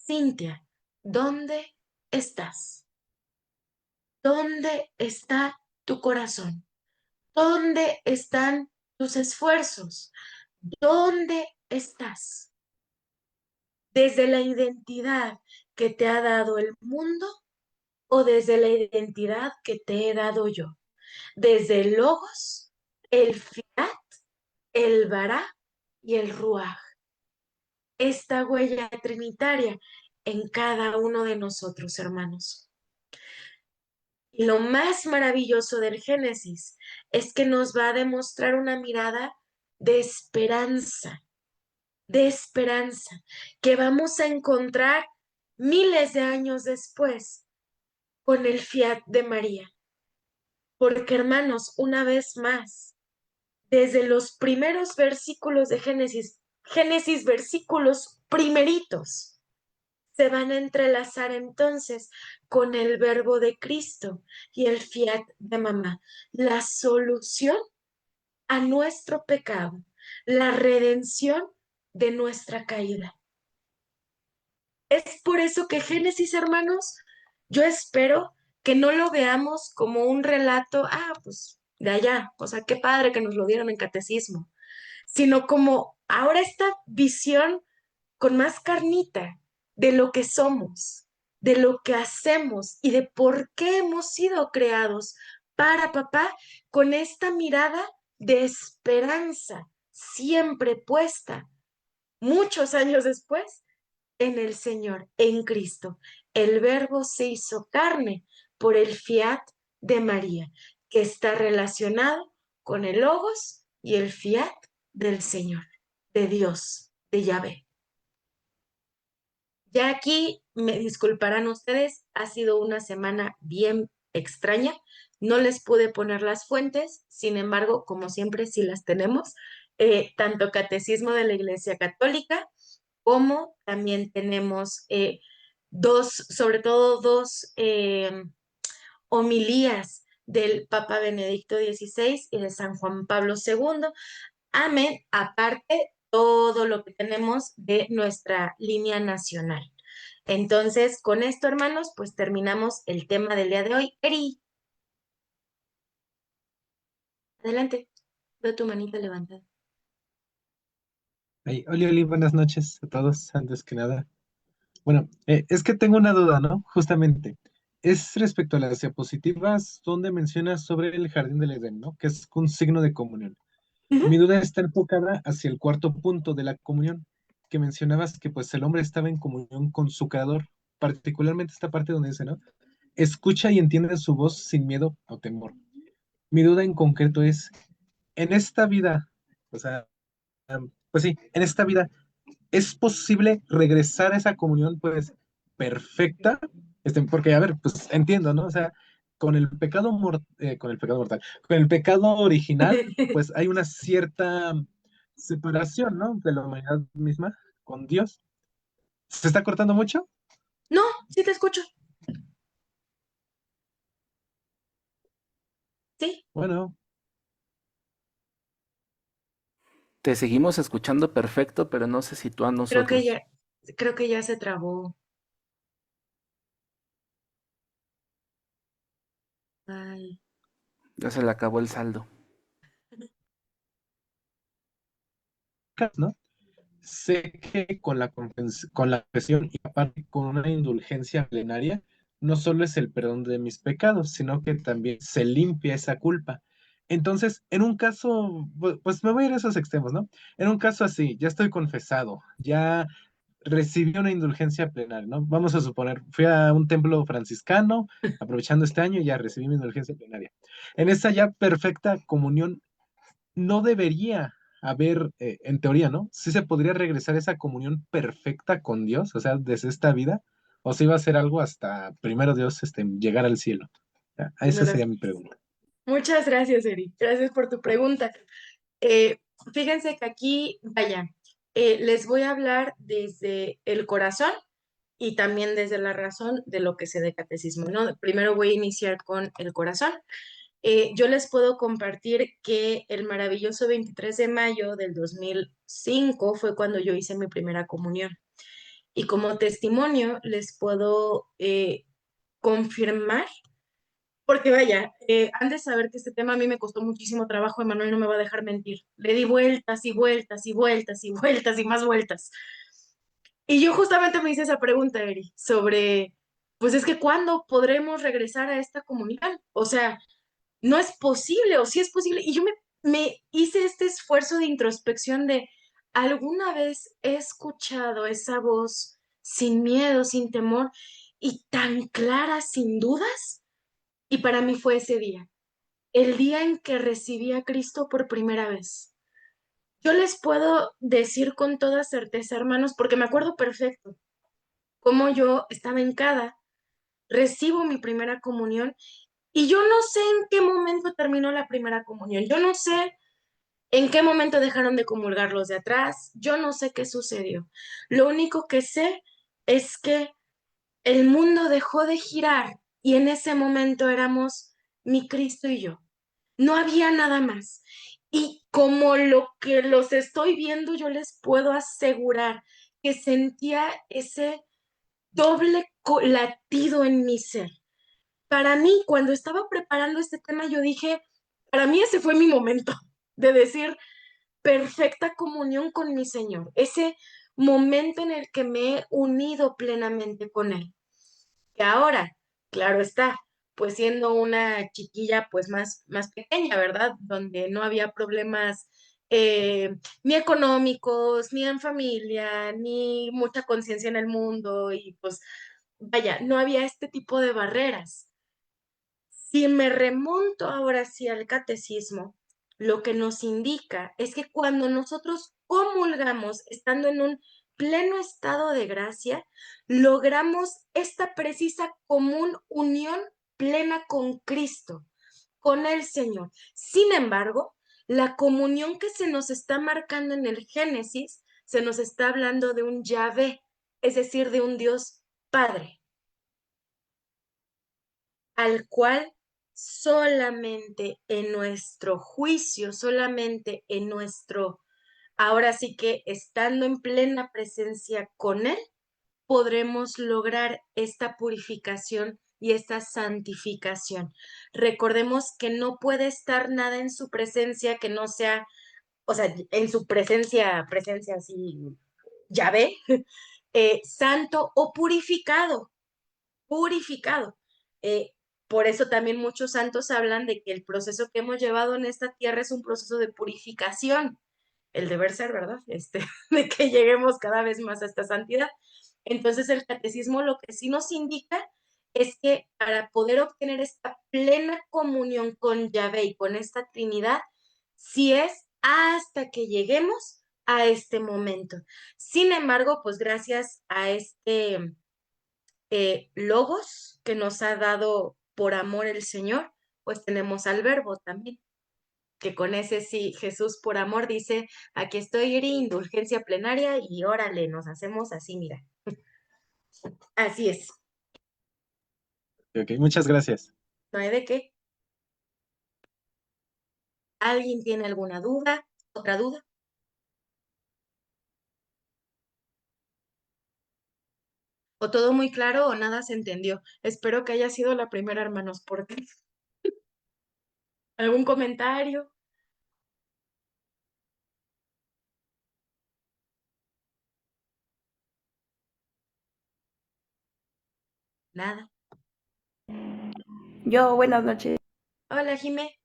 Speaker 2: Cintia, ¿dónde estás? ¿Dónde está tu corazón? ¿Dónde están tus esfuerzos? ¿Dónde estás? ¿Desde la identidad que te ha dado el mundo o desde la identidad que te he dado yo? Desde el logos, el fiat, el vará y el ruaj. Esta huella trinitaria en cada uno de nosotros, hermanos. Y lo más maravilloso del Génesis es que nos va a demostrar una mirada de esperanza, que vamos a encontrar miles de años después con el fiat de María. Porque, hermanos, una vez más, desde los primeros versículos de Génesis versículos primeritos, se van a entrelazar entonces con el verbo de Cristo y el fiat de mamá, la solución a nuestro pecado, la redención de nuestra caída. Es por eso que Génesis, hermanos, yo espero que no lo veamos como un relato, pues de allá, o sea, qué padre que nos lo dieron en catecismo, sino como ahora esta visión con más carnita de lo que somos, de lo que hacemos y de por qué hemos sido creados para papá con esta mirada de esperanza siempre puesta, muchos años después, en el Señor, en Cristo. El Verbo se hizo carne por el fiat de María, que está relacionado con el Logos y el fiat del Señor, de Dios, de Yahvé. Ya aquí me disculparán ustedes, ha sido una semana bien extraña. No les pude poner las fuentes, sin embargo, como siempre, sí las tenemos, tanto Catecismo de la Iglesia Católica, como también tenemos sobre todo dos homilías del Papa Benedicto XVI y de San Juan Pablo II. Amén, aparte todo lo que tenemos de nuestra línea nacional. Entonces, con esto, hermanos, pues terminamos el tema del día de hoy. Eri. Adelante, veo tu manita levantada.
Speaker 3: Ay, Oli, Oli, buenas noches a todos, antes que nada. Bueno, es que tengo una duda, ¿no? Justamente, es respecto a las diapositivas donde mencionas sobre el jardín del Edén, ¿no? Que es un signo de comunión. Mi
Speaker 2: Ujú.
Speaker 3: duda está enfocada hacia el cuarto punto de la comunión, que mencionabas que pues el hombre estaba en comunión con su creador, particularmente esta parte donde dice, ¿no? Escucha y entiende su voz sin miedo o temor. Mi duda en concreto es, en esta vida, o sea, pues sí, en esta vida, ¿es posible regresar a esa comunión, pues, perfecta? Porque, a ver, pues entiendo, ¿no? O sea, con el pecado mortal, con el pecado original, pues hay una cierta separación, ¿no? De la humanidad misma con Dios. ¿Se está cortando mucho?
Speaker 2: No, sí te escucho. Sí,
Speaker 3: Bueno,
Speaker 1: Te seguimos escuchando perfecto, pero no sé si tú a
Speaker 2: creo que
Speaker 1: nosotros.
Speaker 2: ya, creo que ya se trabó. Ay.
Speaker 1: Ya se le acabó el saldo.
Speaker 3: ¿no? Sé que con la presión y aparte con una indulgencia plenaria, no solo es el perdón de mis pecados, sino que también se limpia esa culpa. Entonces, en un caso, pues me voy a ir a esos extremos, ¿no? En un caso así, ya estoy confesado, ya recibí una indulgencia plenaria, ¿no? Vamos a suponer, fui a un templo franciscano, aprovechando este año, ya recibí mi indulgencia plenaria. En esa ya perfecta comunión no debería haber, en teoría, ¿no? Sí se podría regresar esa comunión perfecta con Dios, o sea, desde esta vida, o si va a ser algo hasta primero Dios, llegar al cielo. Esa
Speaker 2: Primero,
Speaker 3: sería mi pregunta.
Speaker 2: muchas gracias, Eri. Gracias por tu pregunta. Eh, Fíjense que aquí, vaya, les voy a hablar desde el corazón y también desde la razón de lo que sé de catecismo, ¿no? Primero voy a iniciar con el corazón. Yo les puedo compartir que el maravilloso 23 de mayo del 2005 fue cuando yo hice mi primera comunión. Y como testimonio les puedo confirmar, porque vaya, han de saber que este tema a mí me costó muchísimo trabajo, Emanuel no me va a dejar mentir. Le di vueltas y vueltas y vueltas y vueltas y más vueltas. Y yo justamente me hice esa pregunta, Eri, sobre, pues es que ¿cuándo podremos regresar a esta comunidad? O sea, no es posible o sí es posible. Y yo me hice este esfuerzo de introspección de, ¿alguna vez he escuchado esa voz sin miedo, sin temor y tan clara, sin dudas? Y para mí fue ese día, el día en que recibí a Cristo por primera vez. Yo les puedo decir con toda certeza, hermanos, porque me acuerdo perfecto cómo yo estaba en cada, recibo mi primera comunión y yo no sé en qué momento terminó la primera comunión. Yo no sé en qué momento dejaron de comulgar los de atrás. Yo no sé qué sucedió. Lo único que sé es que el mundo dejó de girar y en ese momento éramos mi Cristo y yo. No había nada más. Y como lo que los estoy viendo, yo les puedo asegurar que sentía ese doble latido en mi ser. Para mí, cuando estaba preparando este tema, yo dije, para mí ese fue mi momento de decir perfecta comunión con mi Señor, ese momento en el que me he unido plenamente con Él. Que ahora, claro está, pues siendo una chiquilla pues más pequeña, ¿verdad? Donde no había problemas ni económicos, ni en familia, ni mucha conciencia en el mundo y pues vaya, no había este tipo de barreras. Si me remonto ahora sí al catecismo, lo que nos indica es que cuando nosotros comulgamos estando en un pleno estado de gracia, logramos esta precisa común unión plena con Cristo, con el Señor. Sin embargo, la comunión que se nos está marcando en el Génesis, se nos está hablando de un Yahvé, es decir, de un Dios Padre al cual solamente en nuestro juicio, solamente en nuestro, ahora sí que estando en plena presencia con Él, podremos lograr esta purificación y esta santificación. Recordemos que no puede estar nada en su presencia que no sea, o sea, en su presencia así, Yahvé, santo o purificado, purificado. Eh, por eso también muchos santos hablan de que el proceso que hemos llevado en esta tierra es un proceso de purificación, el deber ser, ¿verdad? De que lleguemos cada vez más a esta santidad. Entonces el catecismo lo que sí nos indica es que para poder obtener esta plena comunión con Yahvé y con esta Trinidad, sí es hasta que lleguemos a este momento. Sin embargo, pues gracias a este logos que nos ha dado por amor el Señor, pues tenemos al verbo también, que con ese sí, Jesús por amor dice, aquí estoy, Iri, indulgencia plenaria, y órale, nos hacemos así, mira. Así es,
Speaker 3: Ok, muchas gracias.
Speaker 2: no hay de qué. ¿Alguien tiene alguna duda? ¿Otra duda? ¿O todo muy claro o nada se entendió? Espero que haya sido la primera, hermanos, por ti. ¿Algún comentario? Nada.
Speaker 4: Yo, buenas noches.
Speaker 2: Hola, Jimé.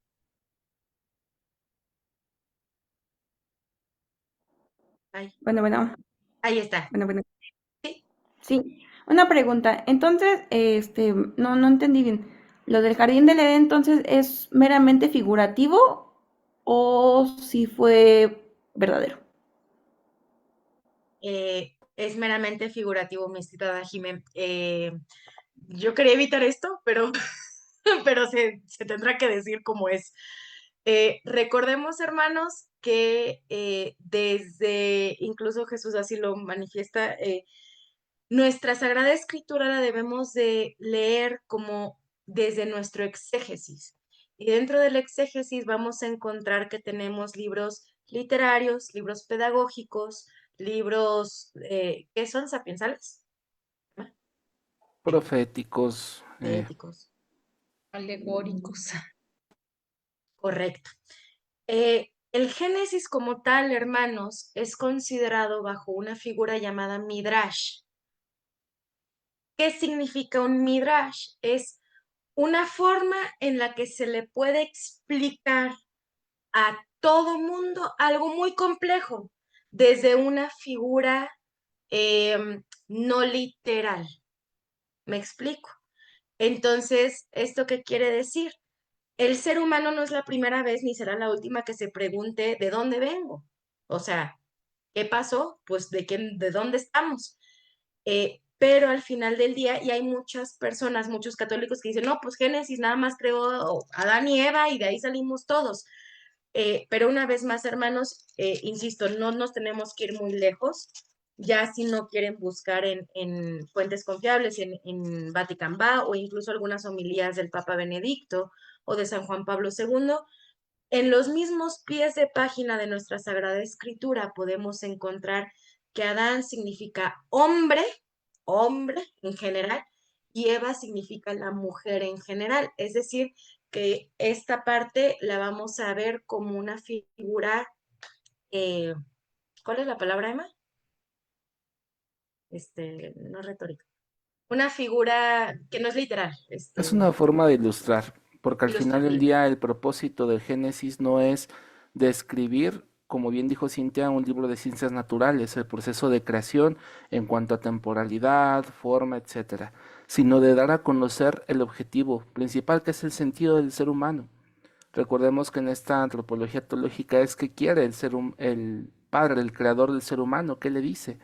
Speaker 2: Ay,
Speaker 4: Bueno,
Speaker 2: ahí está.
Speaker 4: bueno.
Speaker 2: Sí.
Speaker 4: Sí, una pregunta. Entonces, no entendí bien. ¿Lo del jardín del Edén entonces es meramente figurativo o si fue verdadero?
Speaker 2: Es meramente figurativo, mi estimada Jimé. Yo quería evitar esto, pero, pero se tendrá que decir como es. Recordemos, hermanos, que desde, incluso Jesús así lo manifiesta, nuestra Sagrada Escritura la debemos de leer como desde nuestro exégesis. Y dentro del exégesis vamos a encontrar que tenemos libros literarios, libros pedagógicos, libros, ¿qué son? ¿Sapiensales? ¿Ah?
Speaker 1: Proféticos,
Speaker 2: Poéticos.
Speaker 5: Alegóricos.
Speaker 2: Correcto. El Génesis como tal, hermanos, es considerado bajo una figura llamada Midrash. ¿Qué significa un Midrash? Es una forma en la que se le puede explicar a todo mundo algo muy complejo desde una figura no literal. ¿Me explico? Entonces, ¿esto qué quiere decir? El ser humano no es la primera vez ni será la última que se pregunte de dónde vengo. O sea, ¿qué pasó? Pues de dónde estamos. Pero al final del día, y hay muchas personas, muchos católicos que dicen, no, pues Génesis nada más creó Adán y Eva y de ahí salimos todos. Pero una vez más, hermanos, insisto, no nos tenemos que ir muy lejos. Ya si no quieren buscar en fuentes confiables, en Vatican Va o incluso algunas homilías del Papa Benedicto o de San Juan Pablo II, en los mismos pies de página de nuestra Sagrada Escritura podemos encontrar que Adán significa hombre, hombre en general, y Eva significa la mujer en general. Es decir, que esta parte la vamos a ver como una figura, eh, ¿cuál es la palabra, Emma? No retórica. Una figura que no es literal.
Speaker 1: es una forma de ilustrar, porque al final del
Speaker 2: Ilustrativa.
Speaker 1: día el propósito del Génesis no es describir, como bien dijo Cintia, un libro de ciencias naturales, el proceso de creación en cuanto a temporalidad, forma, etcétera, sino de dar a conocer el objetivo principal, que es el sentido del ser humano. Recordemos que en esta antropología teológica es que quiere el Padre, el creador del ser humano, ¿qué le dice?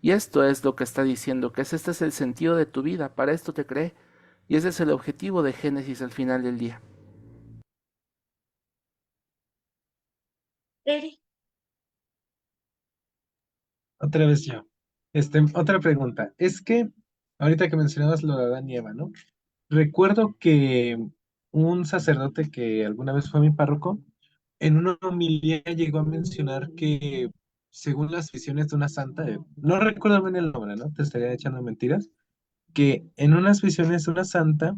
Speaker 1: Y esto es lo que está diciendo, que este es el sentido de tu vida, para esto te creé. Y ese es el objetivo de Génesis al final del día.
Speaker 2: Eri,
Speaker 3: Otra vez yo. Otra pregunta. Es que ahorita que mencionabas lo de Adán y Eva, ¿no? Recuerdo que un sacerdote que alguna vez fue mi párroco, en una homilía llegó a mencionar que según las visiones de una santa, no recuerdo bien el nombre, ¿no? Te estaría echando mentiras, que en unas visiones de una santa,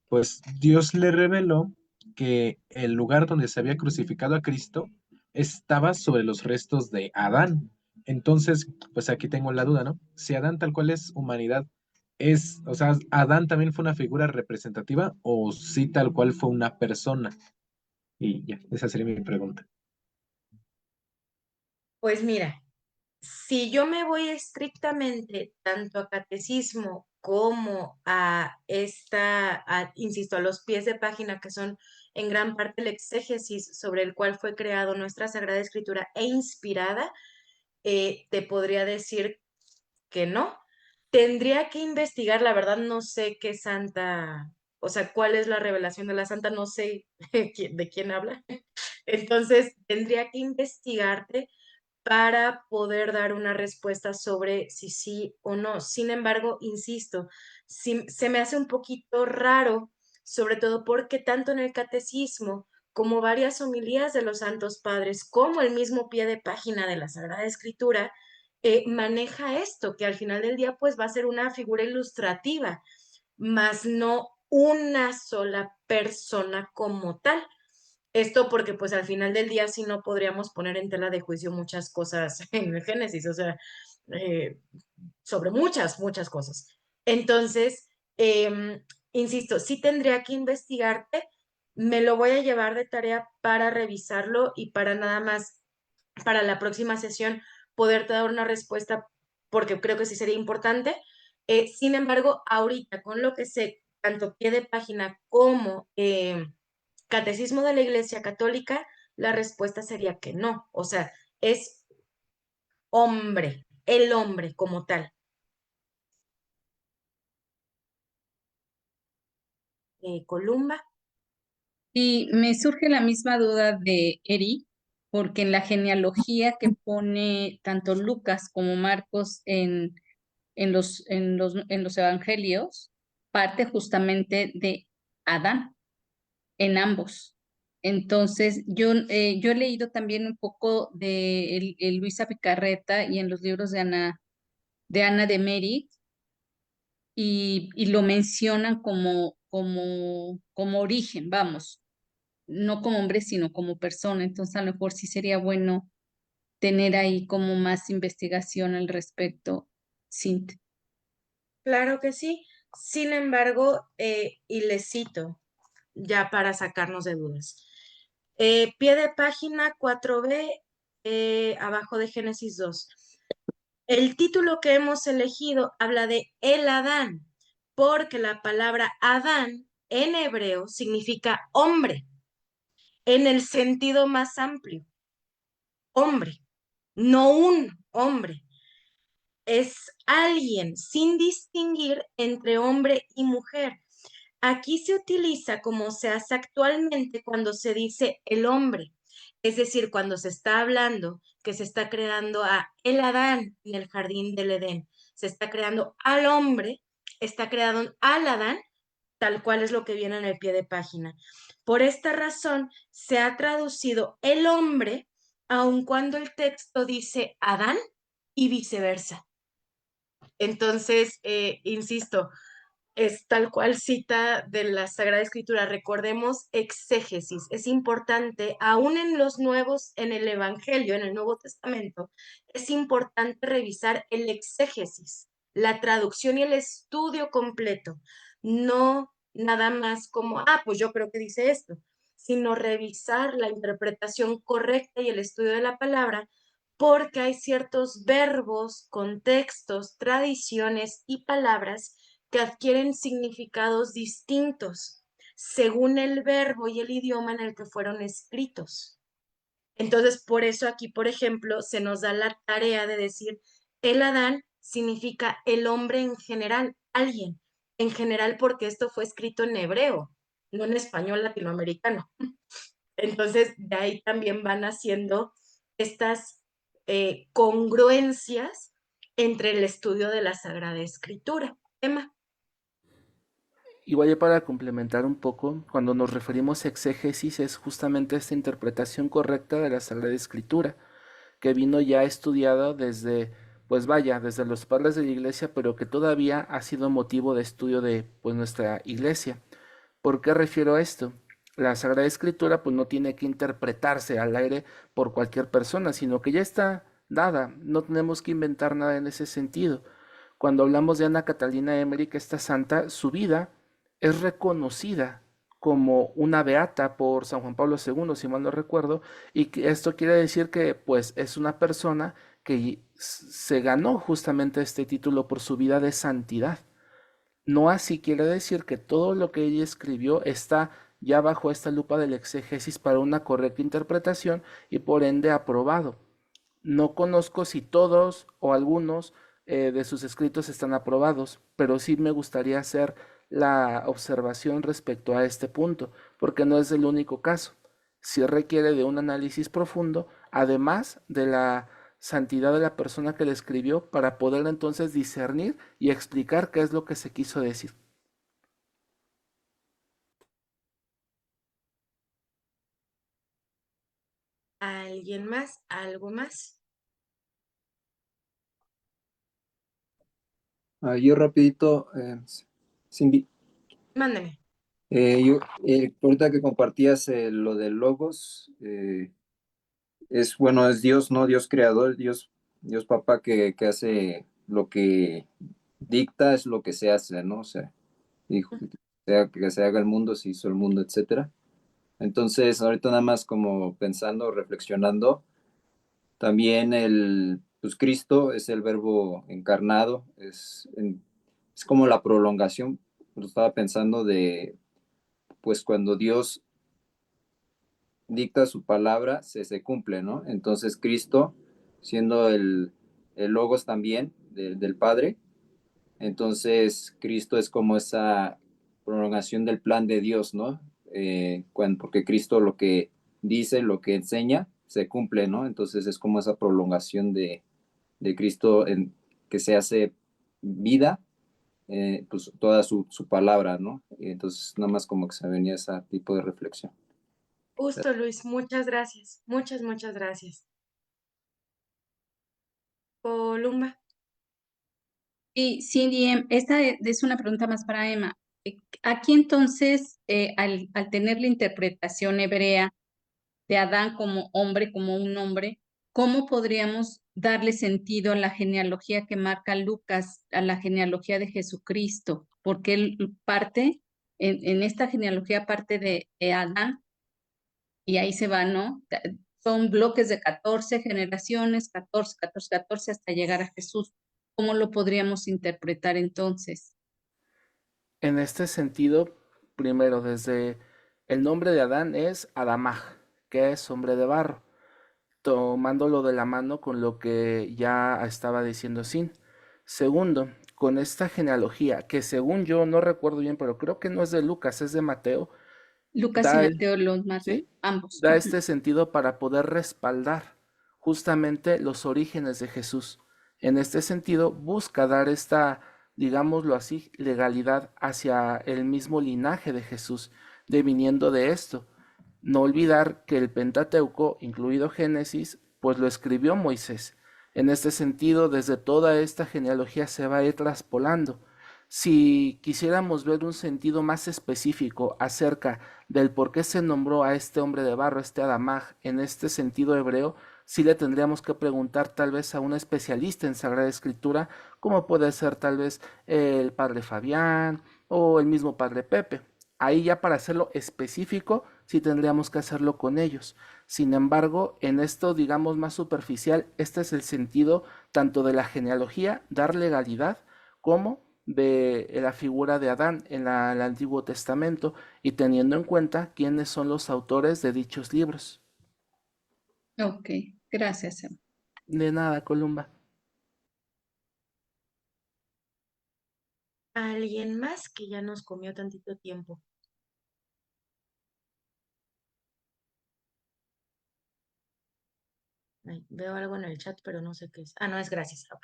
Speaker 3: pues Dios le reveló que el lugar donde se había crucificado a Cristo estaba sobre los restos de Adán. Entonces, pues aquí tengo la duda, ¿no? Si Adán tal cual es humanidad, o sea, Adán también fue una figura representativa o si tal cual fue una persona. Y ya, esa sería mi pregunta.
Speaker 2: Pues mira, si yo me voy estrictamente tanto a catecismo como a insisto, a los pies de página que son en gran parte el exégesis sobre el cual fue creado nuestra Sagrada Escritura e inspirada, te podría decir que no. Tendría que investigar, la verdad no sé qué santa, o sea, cuál es la revelación de la santa, no sé de quién habla. Entonces, tendría que investigarte para poder dar una respuesta sobre si sí o no. Sin embargo, insisto, se me hace un poquito raro, sobre todo porque tanto en el catecismo como varias homilías de los santos padres, como el mismo pie de página de la Sagrada Escritura, maneja esto, que al final del día pues va a ser una figura ilustrativa, más no una sola persona como tal. Esto porque pues al final del día sí no podríamos poner en tela de juicio muchas cosas en el Génesis, o sea, eh, sobre muchas cosas. Entonces, insisto, sí tendría que investigarte, me lo voy a llevar de tarea para revisarlo y para nada más, para la próxima sesión, poderte dar una respuesta, porque creo que sí sería importante. Sin embargo, ahorita con lo que sé, tanto pie de página como Catecismo de la Iglesia Católica, la respuesta sería que no. O sea, es hombre, el hombre como tal. Columba.
Speaker 5: Y me surge la misma duda de Eri, porque en la genealogía que pone tanto Lucas como Marcos en los evangelios, parte justamente de Adán, en ambos. Entonces, yo he leído también un poco de Luisa Picarreta y en los libros de Ana de Merit, y lo mencionan como origen, vamos, no como hombre, sino como persona. Entonces, a lo mejor sí sería bueno tener ahí como más investigación al respecto, Cintia.
Speaker 2: Claro que sí. Sin embargo, y le cito, ya para sacarnos de dudas. Pie de página 4b, abajo de Génesis 2. El título que hemos elegido habla de el Adán, porque la palabra Adán en hebreo significa hombre, en el sentido más amplio, hombre, no un hombre, es alguien sin distinguir entre hombre y mujer. Aquí se utiliza como se hace actualmente cuando se dice el hombre, es decir, cuando se está hablando que se está creando a el Adán en el jardín del Edén, se está creando al hombre, está creado al Adán, tal cual es lo que viene en el pie de página. Por esta razón se ha traducido el hombre, aun cuando el texto dice Adán y viceversa. Entonces, insisto, es tal cual cita de la Sagrada Escritura. Recordemos exégesis. Es importante, aún en los nuevos, en el Evangelio, en el Nuevo Testamento, es importante revisar el exégesis, la traducción y el estudio completo. No nada más como, pues yo creo que dice esto, sino revisar la interpretación correcta y el estudio de la palabra, porque hay ciertos verbos, contextos, tradiciones y palabras que adquieren significados distintos según el verbo y el idioma en el que fueron escritos. Entonces, por eso aquí, por ejemplo, se nos da la tarea de decir, el Adán significa el hombre en general, alguien, en general porque esto fue escrito en hebreo, no en español latinoamericano. Entonces, de ahí también van haciendo estas congruencias entre el estudio de la Sagrada Escritura. Emma.
Speaker 1: Igual ya para complementar un poco, cuando nos referimos a exégesis es justamente esta interpretación correcta de la Sagrada Escritura, que vino ya estudiada desde pues vaya, desde los padres de la iglesia, pero que todavía ha sido motivo de estudio de pues nuestra iglesia. ¿Por qué refiero a esto? La Sagrada Escritura pues no tiene que interpretarse al aire por cualquier persona, sino que ya está dada, no tenemos que inventar nada en ese sentido. Cuando hablamos de Ana Catalina Emmerich, esta santa, su vida es reconocida como una beata por San Juan Pablo II, si mal no recuerdo, y que esto quiere decir que pues es una persona que se ganó justamente este título por su vida de santidad. No así quiere decir que todo lo que ella escribió está ya bajo esta lupa del exégesis para una correcta interpretación y por ende aprobado. No conozco si todos o algunos de sus escritos están aprobados, pero sí me gustaría hacer la observación respecto a este punto, porque no es el único caso. Sí requiere de un análisis profundo, además de la santidad de la persona que le escribió, para poder entonces discernir y explicar qué es lo que se quiso decir.
Speaker 2: ¿Alguien más? ¿Algo más?
Speaker 6: Yo rapidito, Cindy,
Speaker 2: Mándeme.
Speaker 6: ahorita que compartías lo del Logos, es bueno, es Dios, ¿no? Dios creador, Dios papá que hace lo que dicta, es lo que se hace, ¿no? O sea, dijo que se haga el mundo, se hizo el mundo, etcétera. Entonces, ahorita nada más como pensando, reflexionando, también pues Cristo es el verbo encarnado, es como la prolongación, lo estaba pensando de, pues cuando Dios dicta su palabra, se cumple, ¿no? Entonces Cristo, siendo el Logos también del Padre, entonces Cristo es como esa prolongación del plan de Dios, ¿no? Porque Cristo lo que dice, lo que enseña, se cumple, ¿no? Entonces es como esa prolongación de Cristo que se hace vida, pues toda su palabra, ¿no? Y entonces nada más como que se venía ese tipo de reflexión.
Speaker 2: Justo, Luis, muchas gracias. Muchas gracias. Columba.
Speaker 5: Y Cindy, esta es una pregunta más para Emma. Aquí entonces, al tener la interpretación hebrea de Adán como un hombre, ¿cómo podríamos darle sentido a la genealogía que marca Lucas, a la genealogía de Jesucristo? Porque él parte, en esta genealogía parte de Adán y ahí se va, ¿no? Son bloques de 14 generaciones, 14, 14, 14 hasta llegar a Jesús. ¿Cómo lo podríamos interpretar entonces?
Speaker 1: En este sentido, primero, desde el nombre de Adán es Adamaj, que es hombre de barro, tomándolo de la mano con lo que ya estaba diciendo Sin. Segundo, con esta genealogía, que según yo no recuerdo bien, pero creo que no es de Lucas, es de Mateo,
Speaker 5: Lucas y
Speaker 1: da,
Speaker 5: Mateo los marcan,
Speaker 1: ¿sí?
Speaker 5: ambos.
Speaker 1: Da
Speaker 5: Ujú.
Speaker 1: este sentido para poder respaldar justamente los orígenes de Jesús. En este sentido, busca dar esta, digámoslo así, legalidad hacia el mismo linaje de Jesús, deviniendo de esto. No olvidar que el Pentateuco, incluido Génesis, pues lo escribió Moisés. En este sentido, desde toda esta genealogía se va a ir traspolando. Si quisiéramos ver un sentido más específico acerca del por qué se nombró a este hombre de barro, este Adamaj, en este sentido hebreo, sí le tendríamos que preguntar tal vez a un especialista en Sagrada Escritura, como puede ser tal vez el padre Fabián o el mismo padre Pepe. Ahí ya para hacerlo específico, sí tendríamos que hacerlo con ellos. Sin embargo, en esto, digamos, más superficial, este es el sentido tanto de la genealogía, dar legalidad, como de la figura de Adán en el Antiguo Testamento y teniendo en cuenta quiénes son los autores de dichos libros.
Speaker 5: Ok, gracias, Emma.
Speaker 1: De nada, Columba.
Speaker 2: ¿Alguien más que ya nos comió tantito tiempo? Ay, veo algo en el chat, pero no sé qué es. Ah, no, es gracias. Ok.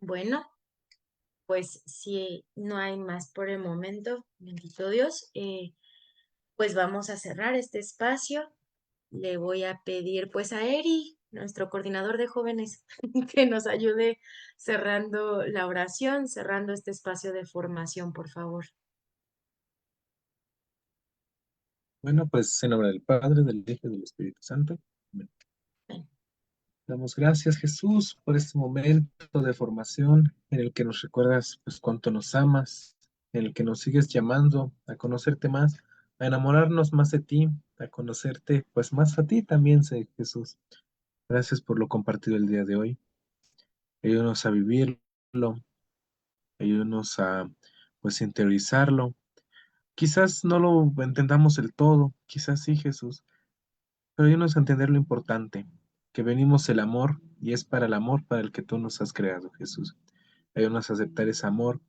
Speaker 2: Bueno, pues si no hay más por el momento, bendito Dios, pues vamos a cerrar este espacio. Le voy a pedir pues a Eri nuestro coordinador de jóvenes, que nos ayude cerrando la oración, cerrando este espacio de formación, por favor.
Speaker 3: Bueno, pues en nombre del Padre, del Hijo y del Espíritu Santo. Amén.
Speaker 2: Amén.
Speaker 3: Damos gracias, Jesús, por este momento de formación en el que nos recuerdas pues cuánto nos amas, en el que nos sigues llamando a conocerte más, a enamorarnos más de ti, a conocerte pues más a ti también, Jesús. Gracias por lo compartido el día de hoy. Ayúdanos a vivirlo, ayúdanos a pues interiorizarlo. Quizás no lo entendamos del todo, quizás sí, Jesús, pero ayúdanos a entender lo importante, que venimos el amor y es para el amor para el que tú nos has creado, Jesús. Ayúdanos a aceptar ese amor,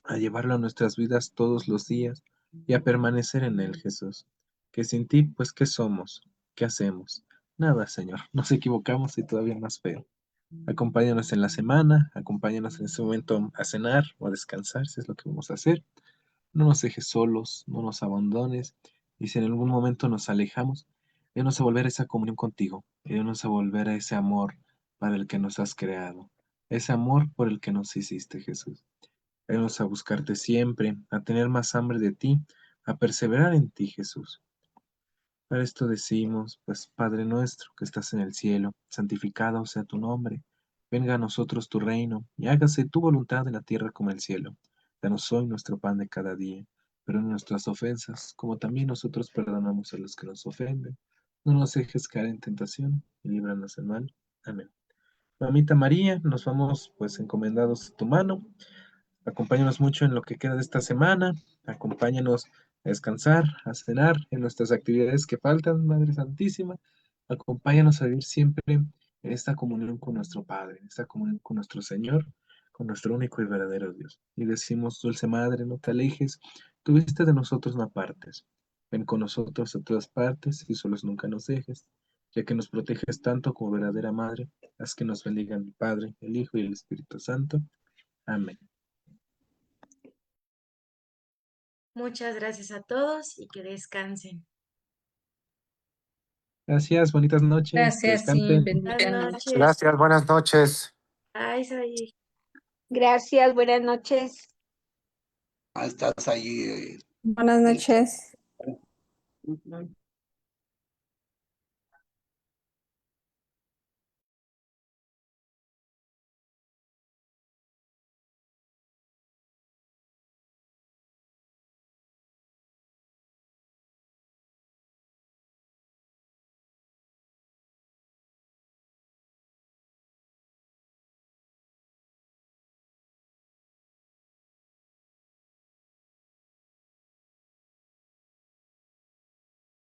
Speaker 3: a llevarlo a nuestras vidas todos los días y a permanecer en él, Jesús. Que sin ti, pues, ¿qué somos? ¿Qué hacemos? Nada, Señor. Nos equivocamos y todavía más feo. Acompáñanos en la semana, acompáñanos en este momento a cenar o a descansar, si es lo que vamos a hacer. No nos dejes solos, no nos abandones, y si en algún momento nos alejamos, ayúdanos a volver a esa comunión contigo, ayúdanos a volver a ese amor para el que nos has creado, ese amor por el que nos hiciste, Jesús. Ayúdanos a buscarte siempre, a tener más hambre de ti, a perseverar en ti, Jesús. Para esto decimos, pues, Padre nuestro que estás en el cielo, santificado sea tu nombre. Venga a nosotros tu reino, y hágase tu voluntad en la tierra como en el cielo. Danos hoy nuestro pan de cada día. Perdona nuestras ofensas, como también nosotros perdonamos a los que nos ofenden. No nos dejes caer en tentación, y líbranos del mal. Amén. Mamita María, nos vamos pues encomendados a tu mano. Acompáñanos mucho en lo que queda de esta semana. Acompáñanos a descansar, a cenar, en nuestras actividades que faltan, Madre Santísima. Acompáñanos a vivir siempre en esta comunión con nuestro Padre, en esta comunión con nuestro Señor, con nuestro único y verdadero Dios. Y decimos, Dulce Madre, no te alejes, tú viste de nosotros no apartes. Ven con nosotros a todas partes y solos nunca nos dejes, ya que nos proteges tanto como verdadera Madre. Haz que nos bendigan el Padre, el Hijo y el Espíritu Santo. Amén.
Speaker 2: Muchas gracias a todos y que descansen.
Speaker 3: Gracias, bonitas noches, que
Speaker 5: Gracias, sí,
Speaker 3: descansen.
Speaker 2: Buenas
Speaker 5: bendiciones.
Speaker 2: noches.
Speaker 7: Gracias, buenas noches.
Speaker 2: Ay, Saí.
Speaker 8: Gracias, buenas noches.
Speaker 7: Estás ahí.
Speaker 9: Buenas noches.